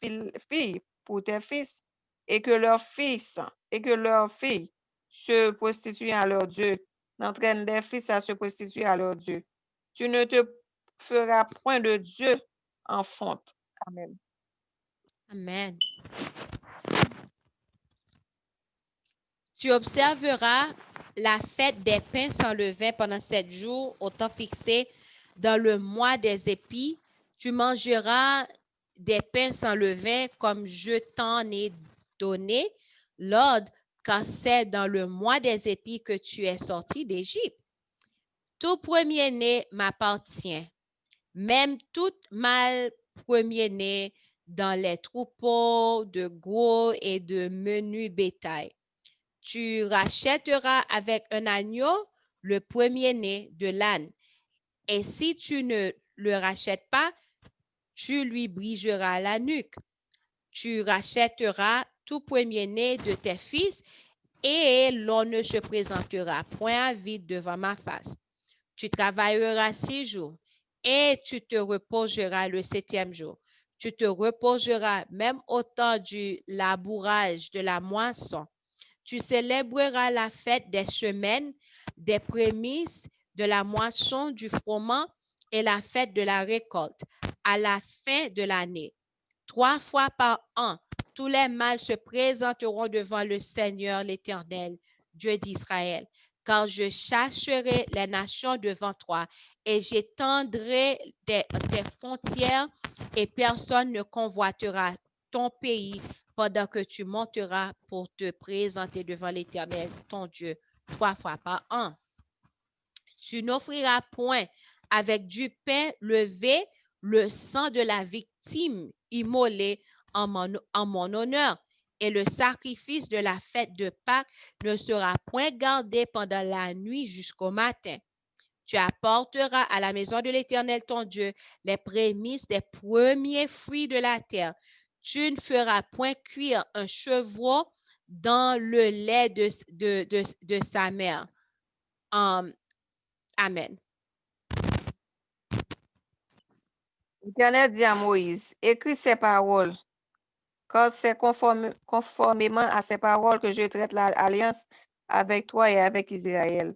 filles pour tes fils et que leurs fils et que leurs filles se prostituent à leur Dieu, n'entraînent des fils à se prostituer à leur Dieu. Tu ne te feras point de Dieu en fonte. Amen. Amen. Tu observeras la fête des pains sans levain pendant 7 jours, au temps fixé dans le mois des épis. Tu mangeras des pains sans levain comme je t'en ai donné l'ordre, car c'est dans le mois des épis que tu es sorti d'Égypte. Tout premier-né m'appartient, même tout mâle premier-né dans les troupeaux de gros et de menu bétail. Tu rachèteras avec un agneau le premier-né de l'âne. Et si tu ne le rachètes pas, tu lui briseras la nuque. Tu rachèteras tout premier-né de tes fils, et l'on ne se présentera point à vide devant ma face. Tu travailleras 6 jours, et tu te reposeras le 7e jour. Tu te reposeras même au temps du labourage de la moisson. Tu célébreras la fête des semaines, des prémices, de la moisson, du froment et la fête de la récolte à la fin de l'année. 3 fois par an, tous les mâles se présenteront devant le Seigneur l'Éternel, Dieu d'Israël, car je chasserai les nations devant toi et j'étendrai tes frontières et personne ne convoitera ton pays pendant que tu monteras pour te présenter devant l'Éternel, ton Dieu, 3 fois par an. Tu n'offriras point avec du pain levé le sang de la victime immolée en mon honneur, et le sacrifice de la fête de Pâques ne sera point gardé pendant la nuit jusqu'au matin. Tu apporteras à la maison de l'Éternel ton Dieu les prémices des premiers fruits de la terre. Tu ne feras point cuire un chevreau dans le lait de sa mère. Amen. L'Éternel dit à Moïse, écris ces paroles, car c'est conformément à ces paroles que je traite l'alliance avec toi et avec Israël.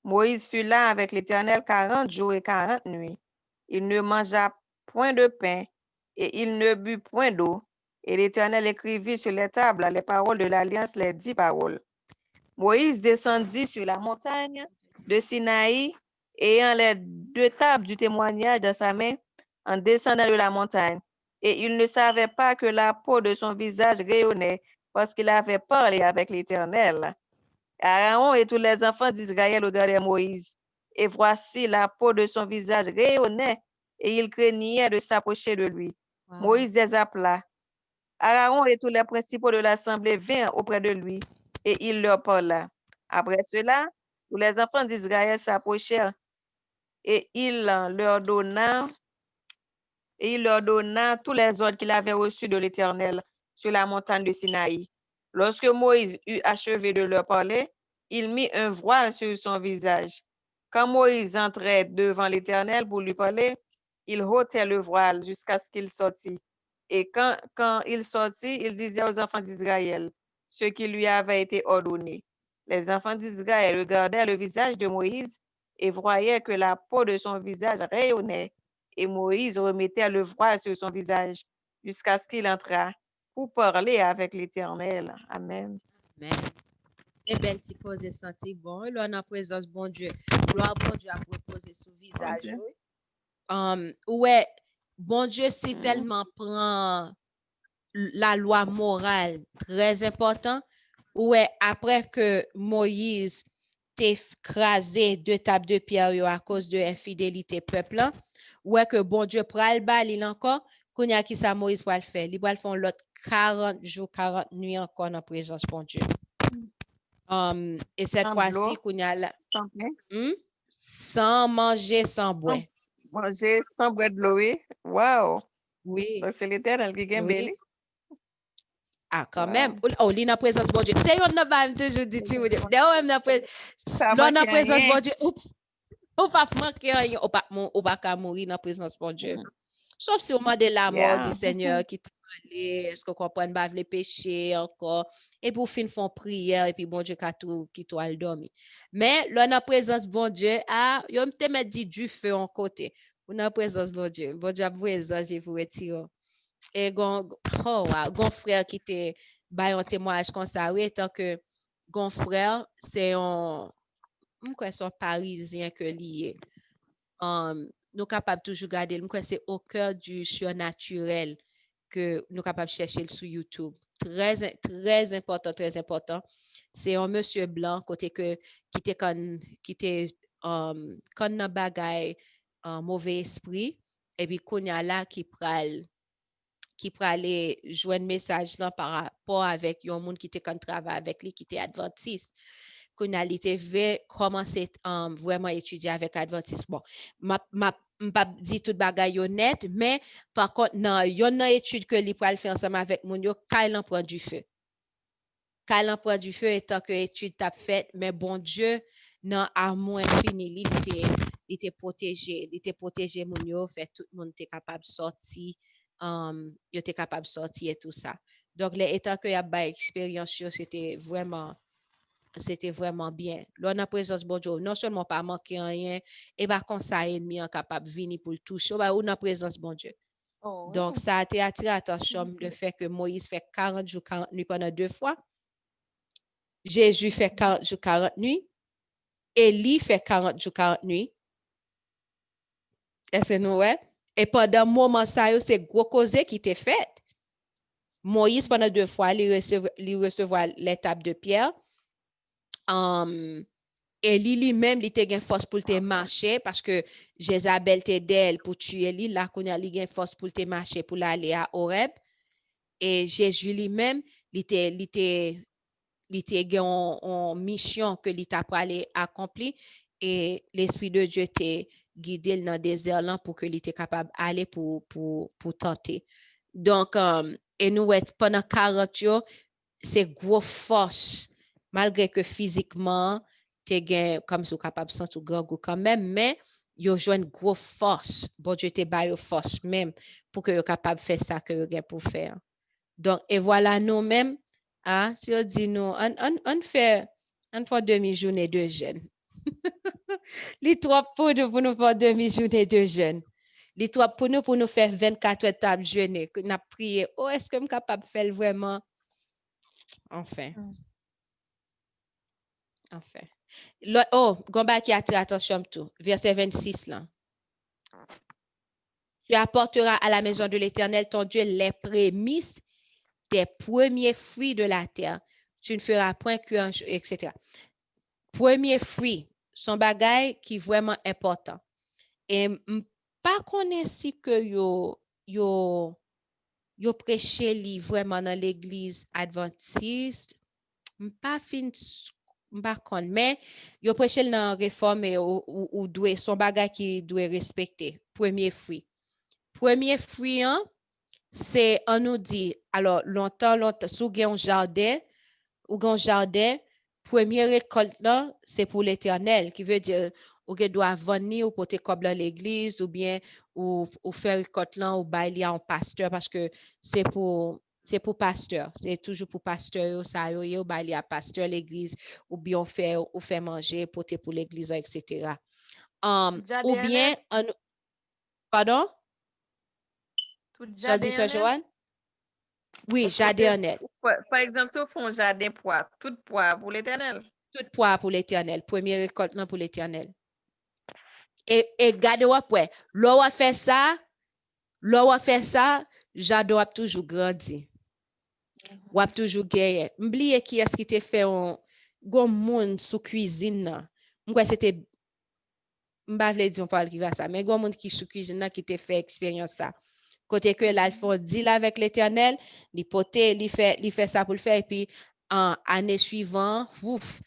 Moïse fut là avec l'Éternel 40 jours et 40 nuits. Il ne mangea point de pain et il ne but point d'eau. Et l'Éternel écrivit sur les tables les paroles de l'alliance, les 10 paroles. Moïse descendit sur la montagne de Sinaï, ayant les 2 tables du témoignage dans sa main, en descendant de la montagne. Et il ne savait pas que la peau de son visage rayonnait, parce qu'il avait parlé avec l'Éternel. Aaron et tous les enfants d'Israël regardaient Moïse, et voici la peau de son visage rayonnait, et il craignait de s'approcher de lui. Wow. Moïse les appela. Aaron et tous les principaux de l'assemblée vinrent auprès de lui, et il leur parla. Après cela, tous les enfants d'Israël s'approchèrent, et il leur donna tous les ordres qu'il avait reçus de l'Éternel sur la montagne de Sinaï. Lorsque Moïse eut achevé de leur parler, il mit un voile sur son visage. Quand Moïse entrait devant l'Éternel pour lui parler, il ôtait le voile jusqu'à ce qu'il sortît. Et quand il sortit, il disait aux enfants d'Israël ce qui lui avait été ordonné. Les enfants d'Israël regardaient le visage de Moïse et voyaient que la peau de son visage rayonnait, et Moïse remettait le voile sur son visage jusqu'à ce qu'il entrât pour parler avec l'Éternel. Amen. Amen. Et belle ti pose senti bon, là dans présence bon Dieu. Gloire bon Dieu a reposer sur visage. Dieu. Ouais, bon Dieu si Mhm. tellement prend la loi morale très important. Ouais, après que Moïse t'ait crasé 2 tables de pierre yo à cause de infidélité peuple là, ouais que bon Dieu pral bali encore, qu'on y a qui ça Moïse va le faire. Il va le faire l'autre 40 jours, 40 nuits encore en présence bon Dieu. Et cette Sans fois-ci, bloc, qu'on y a là, sans pain, sans manger, sans boire. sans manger, sans boire de l'eau. Oui. Wow. Oui, Donc, c'est l'Éternel qui gagne oui. belé. Ah, quand Wow. même. Oh, li nan présence bon Dieu. C'est yon nan ba m toujours dit ti ou de. De ou m nan Ça là nan manque présence rien. bon Dieu. Ou pas manquer rien, ou pas ka mourir dans présence bon Dieu. Sauf si au moment de la mort du Yeah. Seigneur qui t'a allé, est-ce que comprendre pas les péchés encore et pour fin font prière et puis bon Dieu qui tout al dormi. Mais là dans présence bon Dieu, ah, yo me te met dit du feu en côté. Ou dans présence bon Dieu a présence je vous retire. Et gon frère qui te bay un témoignage comme ça, oui, tant que gon frère, c'est un son parisien que lié. Nous capables toujours garder, c'est au cœur du surnaturel que nous capables chercher sur YouTube. Très important, très important. C'est un monsieur blanc côté que qui était quand nan bagay mauvais esprit et puis qu'on y a là qui aller joindre message là par rapport avec un monde qui était quand travaille avec lui qui était adventiste qu'on a été commencer vraiment étudier avec adventiste bon m'a pas dit tout bagay honnête mais par contre non yon étude que li pral faire ensemble avec moun yo kay lan prend du feu étant que étude t'a fait mais bon Dieu non amour infini il était protégé moun yo fait tout monde était capable sortir yo était capable sortir et tout ça donc les étant que y a ba expérience c'était vraiment bien. Là, dans la présence bon Dieu, non seulement pas manquer rien, et pas comme ça ennemi est capable de venir pour le toucher, ou dans la présence bon Dieu. Oh, Donc, ça a été attiré attention le fait que Moïse fait 40 jours, 40 nuits pendant 2 fois. Jésus fait 40 jours, 40 nuits. Élie fait 40 jours, 40 nuits. Est-ce que nous, ouais? Et pendant un moment, ça, c'est gros causé qui était fait. Moïse, pendant 2 fois, il recevait les tables de pierre. Et lui-même, il était une force pour te marcher parce que Jézabel était d'elle pour tuer lui. Là, qu'on a une force pour te marcher pour aller à Horeb. Et Jésus lui-même, il était en mission que il t'a aller accomplir. Et l'Esprit de Dieu t'a guidé dans le désert là pour que il était capable d'aller pour tenter. Donc, et nous, pendant 40 jours, c'est gros force, malgré que physiquement, tu es comme si capable de sentir grand goût quand même, mais yo joine gros force. Bon Dieu te baille force même pour que yo capable de faire ça que yo gen pour faire. Donc, et voilà nous-mêmes, ah, si on dit nous, on fait demi-journée de jeûne. Les 3 pour nous faire demi-journée de jeûne. Les 3 pour nous faire 24 étapes jeûner. Que n'a prié, oh, est-ce que je suis capable de faire vraiment? Enfin. Gomba qui attire attention tout. Verset 26 là. Tu apporteras à la maison de l'Éternel ton Dieu les prémices des premiers fruits de la terre. Tu ne feras point cuire, etc. Premier fruit, son bagay qui est vraiment important. Et pas connaître si que yo prêché li vraiment dans l'église adventiste. Pas fin mais yo prêché dans réforme ou doit son bagay qui doit respecter. Premier fruit, hein, c'est on nous dit alors longtemps sous un jardin ou un jardin première récolte là c'est pour l'Éternel qui veut dire ou que doit venir ou porter comme dans l'église ou bien ou faire récolte là ou bailler en pasteur parce que c'est pour pasteur, c'est toujours pour pasteur ça yo bailler à pasteur l'église ou bien on fait manger porter pour l'église etc. Ou bien Pardon? Tout J'ai dit jardin ça, en elle? Joanne? Oui, Est-ce que jardin c'est, honnête. par exemple, si on fait un jardin poids, tout poids pour l'Éternel? Tout poids pour l'Éternel. Première récolte là pour l'Éternel. Et gardez-vous après. L'on va faire ça, j'adore toujours grandir. Ou toujours gagner. M'oubliez qui est-ce qui t'a fait un gros monde sous cuisine là. Moi c'était m'pa vle dire on parle qui va ça, mais gros monde qui sous cuisine là qui t'a fait expérience ça. Côté que là, il faut deal avec l'Éternel, il fait ça pour le faire et puis en année suivante, ouf,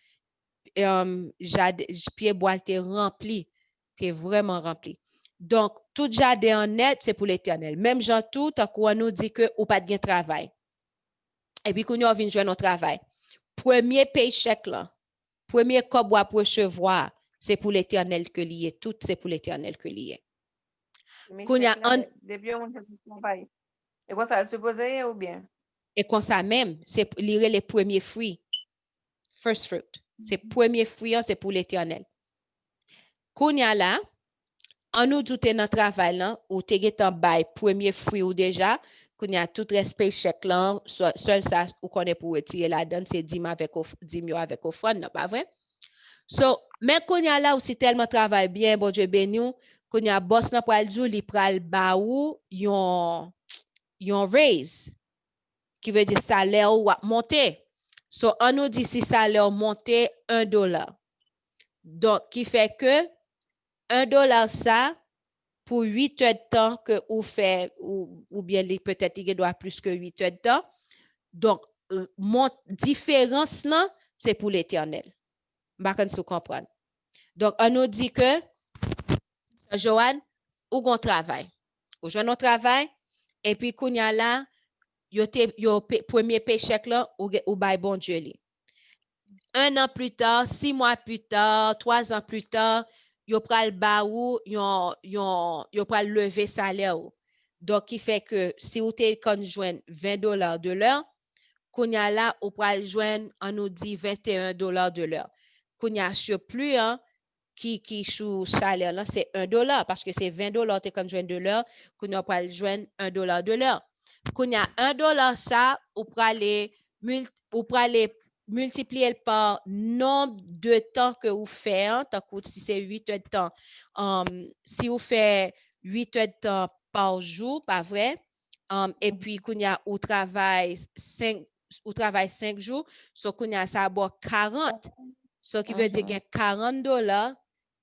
pied bois t'es rempli, t'es vraiment rempli. Donc tout jardin en net, c'est pour l'Éternel. Même Jean tout, tant qu'on nous dit que ou pas de travail. Et puis, quand on vient jouer notre travail, premier paycheck là, premier cobois pour recevoir, c'est pour l'Éternel que lié. Tout, c'est pour l'Éternel que lié. Quand y a un, Depuis on fait travail. Et quoi ça, elle se posait ou bien? et comme ça même, c'est lire les premiers fruits. First fruit. C'est premier fruit, c'est pour l'Éternel. Quand y a là, en nous douter dans travail là, ou te get en bail premier fruit ou déjà, qu'on y a tout respect chèque là, seul ça ou qu'on est pour retirer la donne, c'est 10 avec offrande, non pas vrai? So, mais qu'on y a là aussi tellement travail bien, bon Dieu béni, qu'on y a boss nan pral djou, li pral ba ou yon raise, qui veut dire salaire ou monter. So, on nous dit si salaire monter $1. Donc, qui fait que $1 ça, pour 8 heures de temps que vous faites, ou bien peut-être il doit plus que 8 heures de temps. Donc, mon différence là, c'est pour l'Éternel. Je ne comprendre. Donc, on nous dit que, Joanne, ou on travaille. Ou on travail, et puis, qu'on y a là, yo premier paycheck là, ou bay bon Dieu li. 1 an plus tard, 6 mois plus tard, 3 ans plus tard, yo pral ba ou, yo pral lever salaire ou. Donc, qui fait que si vous te kon joindre $20 de l'heure, qu'on y a là, ou pral joindre, on nous dit $21 de l'heure. Qu'on y a surplus, hein, qui sous salaire là, c'est $1 parce que c'est $20 te kon joindre de l'heure, qu'on y a pral joindre $1 de l'heure. Qu'on y a $1 ça, ou pral multiplier par nombre de temps que vous faites, si c'est 8 heures de temps, si vous faites 8 heures de temps par jour, pas vrai, et puis qu'on y a au travail 5 jours, so qu'on y a ça à 40, ce qui veut dire qu'il y a $40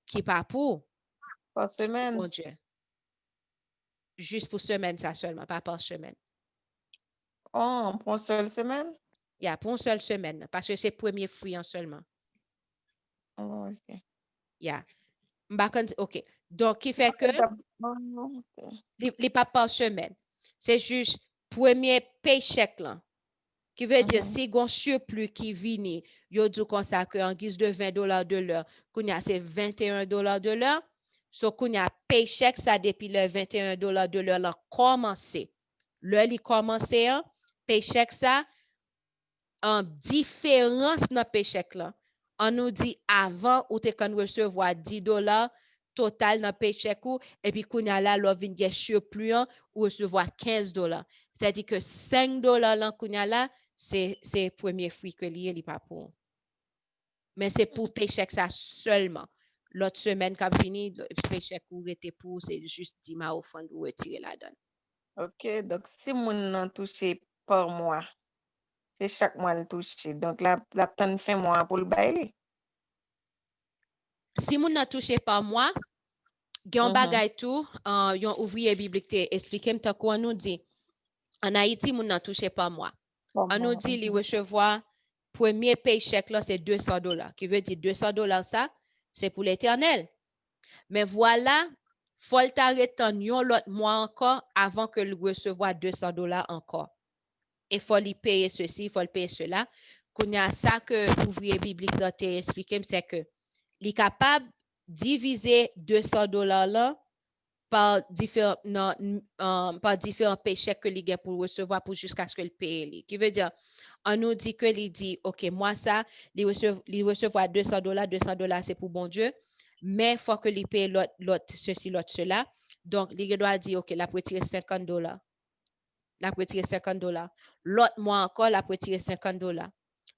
qui pas pour. Par semaine. Mon Dieu. Juste pour semaine, ça seulement, pas par semaine. Oh, pour une seule semaine? Il y a pour une seule semaine, parce que c'est premier fruit en seulement. Oh, ok. Yeah. OK. Donc, qui fait que les pas par semaine. C'est juste premier paycheck là. Qui veut dire, si on surplus qui vient, yo dit comme ça que en guise de $20 de l'heure, qu'on y a c'est $21 de l'heure. So qu'on y a paycheck ça depuis le $21 de l'heure là commencé. L'heure il commencé, hein, paycheck ça en différence dans paycheck là. On nous dit avant ou te kan recevoir $10 total dans paycheck ou et puis qu'on y a là l'on vient gen surplus ou recevoir $15. C'est-à-dire que $5 là qu'on y a là c'est premier fruit que lié li pas pour. Mais c'est pour paycheck ça seulement. L'autre semaine quand fini paycheck ou était pour c'est juste 10 ma au fond ou retirer la donne. OK, donc si moun nan touché par mois, c'est chaque mois le touché. Donc la tan fin mois pour le bail. Si moun nan touché par mois, gen bagay tout, yon ouvrier biblique te expliqué m'ta quoi nous dit. En Haïti, moun nan touché par mois. On nous dit li recevoir premier paycheck là c'est $200, qui veut dire $200 ça, c'est pour l'Éternel. Mais voilà, faut t'arrêter yon l'autre mois encore avant que le recevoir $200 encore. Et faut lui payer ceci, faut le payer cela. Qu'on y a ça que ouvrier biblique doit t'expliquer, c'est que li capable diviser $200 là par différents paychecks que li gen pour recevoir pour jusqu'à ce que le paye. Qui veut dire, on nous dit que li dit, OK, moi ça, li recevoir $200 c'est pour bon Dieu, mais il faut que li paye l'autre, ceci, l'autre, cela. Donc, il doit dire, OK, la peut tirer $50. La peut tirer $50. L'autre mois encore, la peut tirer $50.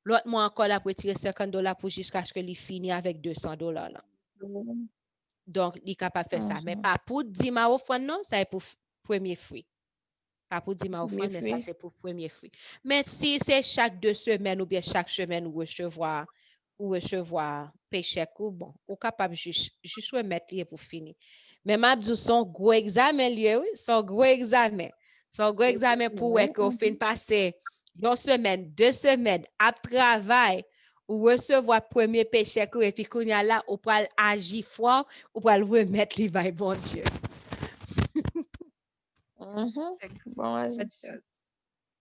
L'autre mois encore, la peut tirer $50 pour jusqu'à ce que il finisse avec $200. Là. Donc, il est capable de faire ça. Mais pas pour 10 mois offrande, non, ça est pour premier fruit. Pas pour 10 mois offrande, mais ça, c'est pour premier fruit. Mais si c'est chaque 2 semaines ou bien chaque semaine ou recevoir péché, bon, ou capable juste remettre lié pour finir. Mais ma dit son gros examen lié, oui, son gros examen. Son gros examen pour qu'on fin passer une semaine, 2 semaines à travail ou recevoir premier péché et puis qu'on y a là, ou pour agir fort, ou pour remettre les vailles, bon Dieu. Bon,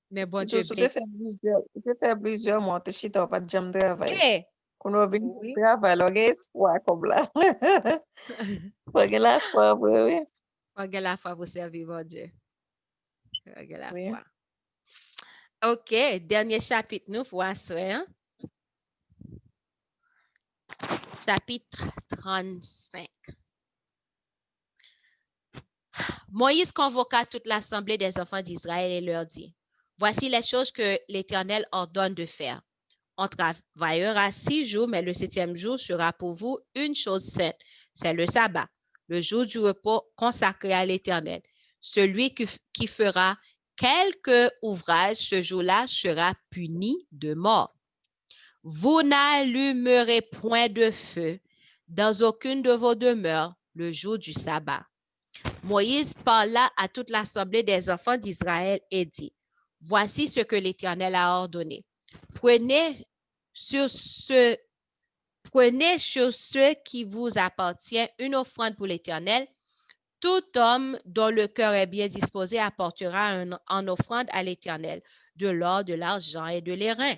mais bon si Dieu, tu fais plusieurs mois, tu n'as pas de jam de travail. Eh, Quand on vient oui. au travail, on a espoir comme là. Faut que la foi, oui. Regarde la foi pour servir, mon Dieu. Regarde la Oui. foi. OK, dernier chapitre, nous, pour asseoir. Chapitre 35. Moïse convoqua toute l'assemblée des enfants d'Israël et leur dit, voici les choses que l'Éternel ordonne de faire. On travaillera 6 jours, mais le 7e jour sera pour vous une chose sainte. C'est le sabbat, le jour du repos consacré à l'Éternel. Celui qui fera quelque ouvrage ce jour-là sera puni de mort. Vous n'allumerez point de feu dans aucune de vos demeures le jour du sabbat. Moïse parla à toute l'assemblée des enfants d'Israël et dit, voici ce que l'Éternel a ordonné. Prenez sur ce qui vous appartient une offrande pour l'Éternel. Tout homme dont le cœur est bien disposé apportera en offrande à l'Éternel de l'or, de l'argent et de l'airain,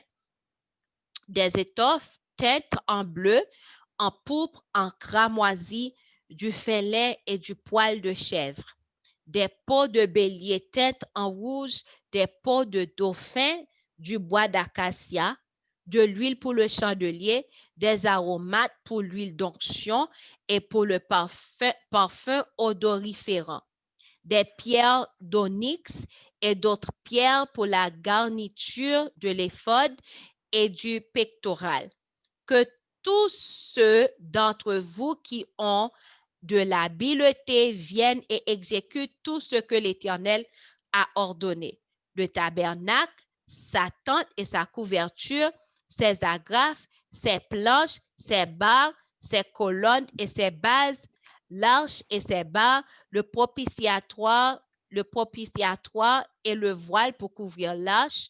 des étoffes teintes en bleu, en pourpre, en cramoisi, du fin lin et du poil de chèvre, des peaux de bélier teintes en rouge, des peaux de dauphin, du bois d'acacia, de l'huile pour le chandelier, des aromates pour l'huile d'onction et pour le parfum odoriférant, des pierres d'onyx et d'autres pierres pour la garniture de l'éphod et du pectoral. Que tous ceux d'entre vous qui ont de l'habileté viennent et exécutent tout ce que l'Éternel a ordonné. Le tabernacle, sa tente et sa couverture, ses agrafes, ses planches, ses barres, ses colonnes et ses bases, l'arche et ses barres, le propitiatoire et le voile pour couvrir l'arche,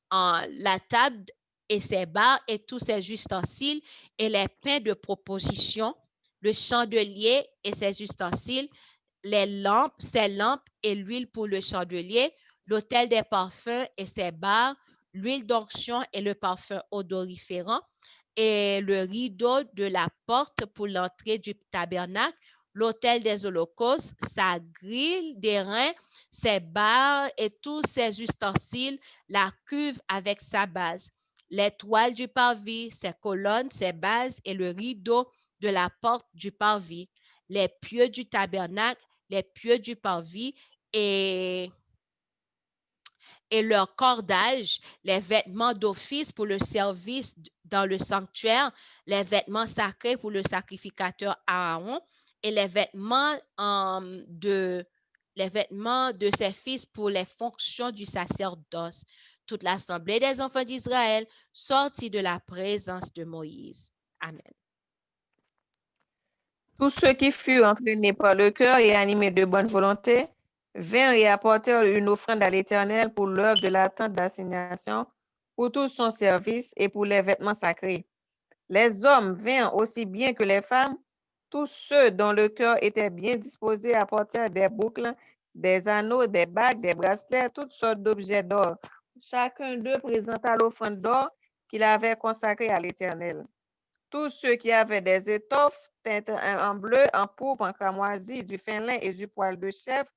la table et ses barres et tous ses ustensiles et les pains de proposition, le chandelier et ses ustensiles, ses lampes et l'huile pour le chandelier, l'autel des parfums et ses barres, l'huile d'onction et le parfum odoriférant, et le rideau de la porte pour l'entrée du tabernacle, l'autel des holocaustes, sa grille d'airain, ses barres et tous ses ustensiles, la cuve avec sa base, les toiles du parvis, ses colonnes, ses bases et le rideau de la porte du parvis, les pieux du tabernacle, les pieux du parvis et leur cordage, les vêtements d'office pour le service dans le sanctuaire, les vêtements sacrés pour le sacrificateur Aaron et les vêtements de ses fils pour les fonctions du sacerdoce. Toute l'assemblée des enfants d'Israël sortit de la présence de Moïse. Amen. Tous ceux qui furent entraînés par le cœur et animés de bonne volonté vinrent et apportèrent une offrande à l'Éternel pour l'œuvre de la tente d'assignation, pour tout son service et pour les vêtements sacrés. Les hommes vinrent aussi bien que les femmes. Tous ceux dont le cœur était bien disposé apportèrent des boucles, des anneaux, des bagues, des bracelets, toutes sortes d'objets d'or. Chacun d'eux présenta l'offrande d'or qu'il avait consacrée à l'Éternel. Tous ceux qui avaient des étoffes teintes en bleu, en pourpre, en cramoisi, du fin lin et du poil de chèvre,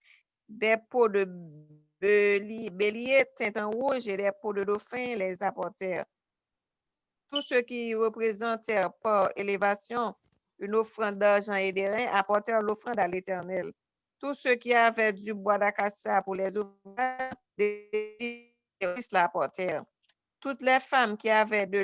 des peaux de bélier teintes en rouge et des peaux de dauphin les apportèrent. Tous ceux qui représentèrent par élévation une offrande d'argent et d'airain apportèrent l'offrande à l'Éternel. Tous ceux qui avaient du bois d'acacia pour les ouvrages, l'apportèrent. Toutes les femmes qui avaient de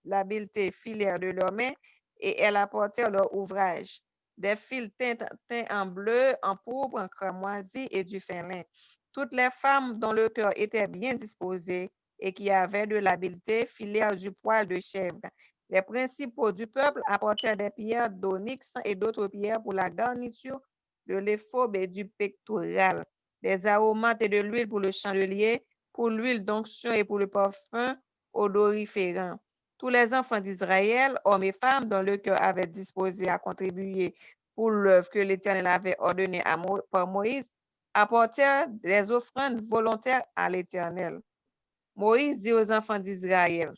l'habileté filèrent de leurs mains et elles apportèrent leur ouvrage. Des fils teints en bleu, en pourpre, en cramoisi et du fin lin. Toutes les femmes dont le cœur était bien disposé et qui avaient de l'habileté filèrent du poil de chèvre. Les principaux du peuple apportèrent des pierres d'onyx et d'autres pierres pour la garniture de l'éphod et du pectoral, des aromates et de l'huile pour le chandelier, pour l'huile d'onction et pour le parfum odoriférant. Tous les enfants d'Israël, hommes et femmes, dont le cœur avait disposé à contribuer pour l'œuvre que l'Éternel avait ordonnée par Moïse, apportèrent des offrandes volontaires à l'Éternel. Moïse dit aux enfants d'Israël,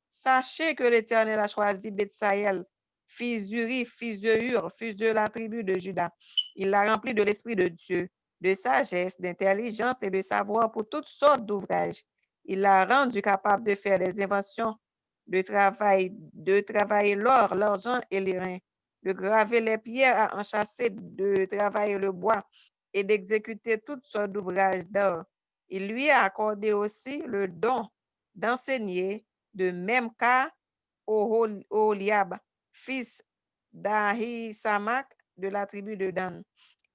sachez que l'Éternel a choisi Betsaël, fils d'Uri, fils de Hur, fils de la tribu de Juda. Il l'a rempli de l'Esprit de Dieu, de sagesse, d'intelligence et de savoir pour toutes sortes d'ouvrages. Il l'a rendu capable de faire des inventions, de travailler l'or, l'argent et les reins, de graver les pierres à enchâsser, de travailler le bois et d'exécuter toutes sortes d'ouvrages d'art. Il lui a accordé aussi le don d'enseigner de même cas au Oholiab, fils d'Ahisamak de la tribu de Dan.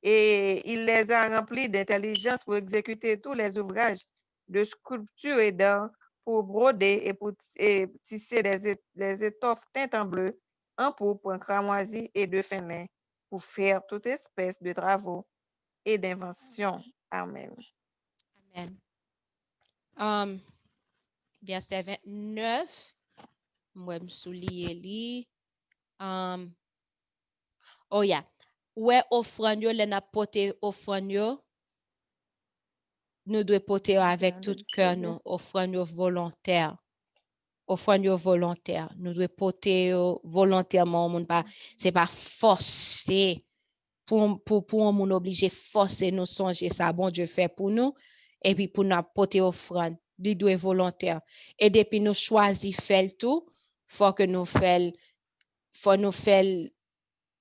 Et il les a remplis d'intelligence pour exécuter tous les ouvrages de sculpture et d'art, pour broder et pour tisser les étoffes teintes en bleu, en pourpre, en cramoisi et de fin lin, pour faire toute espèce de travaux et d'inventions. Amen. Amen. Verset 29, moi me soulier li. Oh yeah. Ouais, offrande yo, le n'a porté offrande yo, nous devons porter avec tout cœur, nous, offrande volontaire. Offrande volontaire. Nous devons porter volontairement, c'est pas forcé. Pour un monde obligé forcer nous songer ça, bon Dieu fait pour nous, et puis pour nous porter offrande. Il doit être volontaire. Et depuis nous choisir faire tout, faut nous faire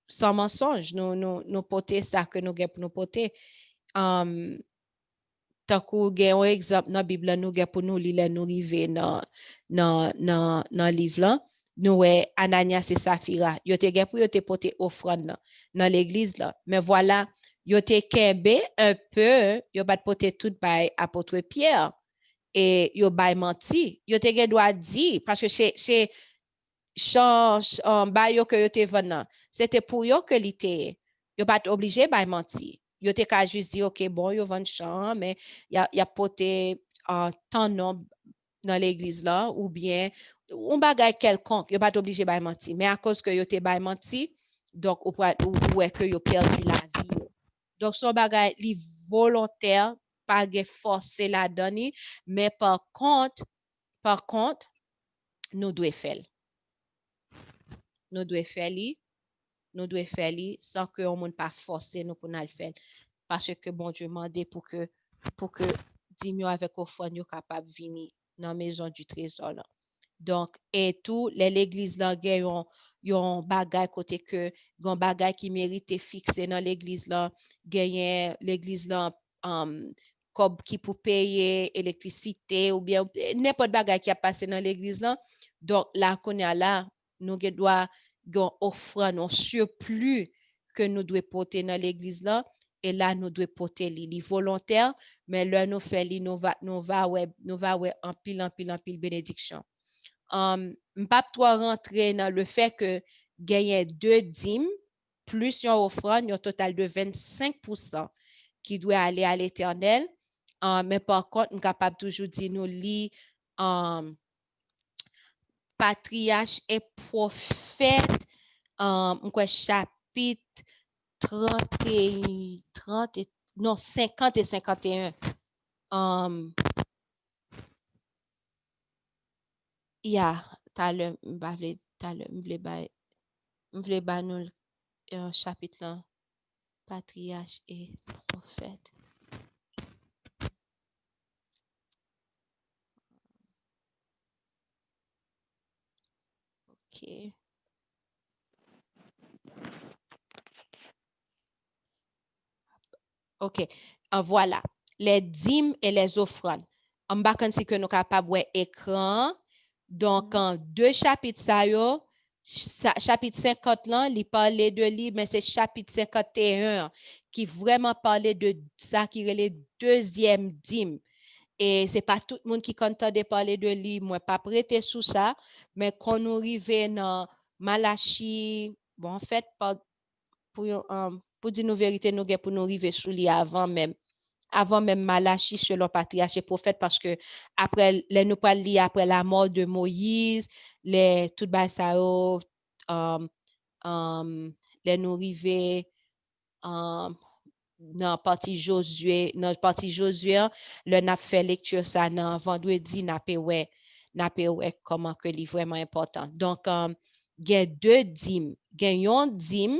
sans mensonge, nous porter ça que nous avons pour nous porter. Tant qu'on a un exemple dans la Bible, nous avons pour nous lire, nous arriver dans le livre là. Nous, Ananias et Saphira, ils ont pour te porter offrande dans l'église là. Mais voilà, ils ont kembe un peu, ils ont porter tout by apôtre Pierre et ils ont menti. Ils ont doit dire parce que c'est change bail que yo te venant, c'était pour yo que l'été. Yo pas obligé by mentir. Yo te ka juste dire OK bon yo vend champ mais y a porté en temps non dans l'église là ou bien on bagay quelconque, yo pas obligé by mentir mais à cause que yo te by mentir donc ou est que yo perdu la vie. Donc son bagay li volontaire pas forcer la donner mais par contre nous devons faire. Nous devons faire sans que on ne pas forcer nous pour nous le faire parce que bon Dieu m'a demandé pour que diminuer avec offrande capable venir dans la maison du trésor là. Donc et tout l'église là yon bagay côté que gon bagay qui mérite fixé dans l'église là, gagner l'église là comme qui pour payer électricité ou bien n'importe bagay qui a passé dans l'église là. Donc là qu'on est là nous doit gon offrande un surplus que nous devons porter dans l'église là et là nous devons porter les volontaires mais là nous fait nous va en pile bénédiction. M'pas trop rentrer dans le fait que gagner 2 dîmes plus une offrande un total de 25% qui doit aller à l'Éternel. Mais par contre on capable toujours dire nous lit patriarche et prophète chapitre 50 et 51. M'vle ba nous chapitre là patriarche et prophète. OK. OK. Voilà. Les dîmes et les offrandes. En bas, quand c'est que nous capables de écran. Donc, en 2 chapitres, chapitre 50 là, il parlait de lui, mais c'est chapitre 51 qui vraiment parlait de ça qui est le deuxième dîme. Et c'est pas tout le monde qui entendait parler de lui, moi pas prêté sous ça, mais quand nous arrivons dans Malachie, bon, en fait, pour dire nos vérités, nous pour nous arriver sous lui avant même Malachie selon patriarche et prophète, parce que après les nous pas lire après la mort de Moïse, les tout bas ça les nous arriver dans partie Josué, le n'a fait lecture ça dans vendredi n'a pas comment que est vraiment important. Donc il y a 2 dîmes, il y a un dîme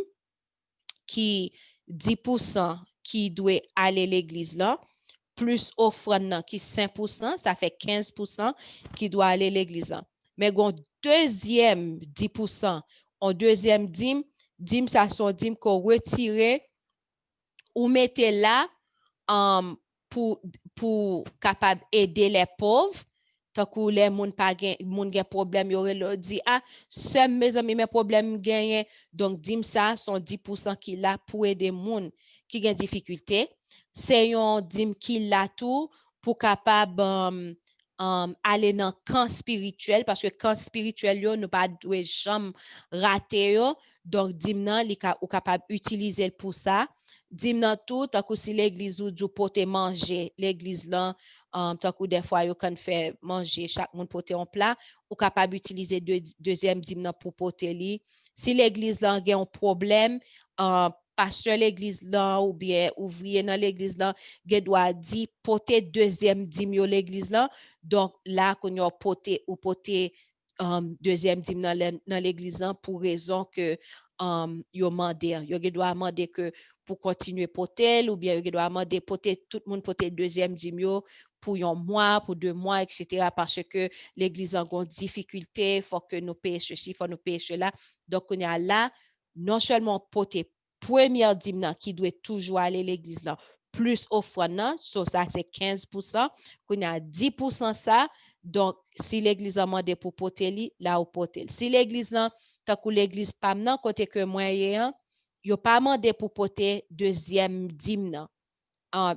qui 10% qui doit aller à l'église là, plus offrande qui 5%, ça fait 15% qui doit aller à l'église là. Mais un deuxième 10%, un deuxième dîme ça sont dîme qu'on retire ou mettez là pour capable aider les pauvres. Tant que les moun pas moun gen problème yo leur dit seul mes amis mes problèmes gagne, donc dim ça sont 10% qui là pour aider moun qui gen difficulté. C'est un dim qui là tout pour capable aller dans camp spirituel, parce que camp spirituel yo nous pas doit jamais rater yo, donc dim nan li ou capable utiliser pour ça. Dim nan tout tant que si l'église ou du pote manger l'église là tant que des fois yo kan fait manger chaque monde pote en plat ou capable utiliser deuxième dim nan pour pote li. Si l'église là a un problème pasteur l'église là ou bien ouvrier dans l'église là ge doit dire pote deuxième dim yo l'église là, donc là qu'on yo pote ou pote deuxième dim dans l'église là pour raison que yo mandé yo doit demander que pour continuer potel ou bien yo doit demander poter tout le monde poter deuxième dim pour un mois, pour 2 mois, etc. parce que l'église a une difficulté, faut que nous payions ceci, faut nous payer cela. Donc on est là non seulement poter première dim qui doit toujours aller l'église là plus offrande, ça c'est 15%, qu'on a 10% ça. Donc si l'église a demandé pour poter là ou poter. Si l'église là tant que l'église pas nan côté que moyen yo pas demandé pour porter deuxième dîme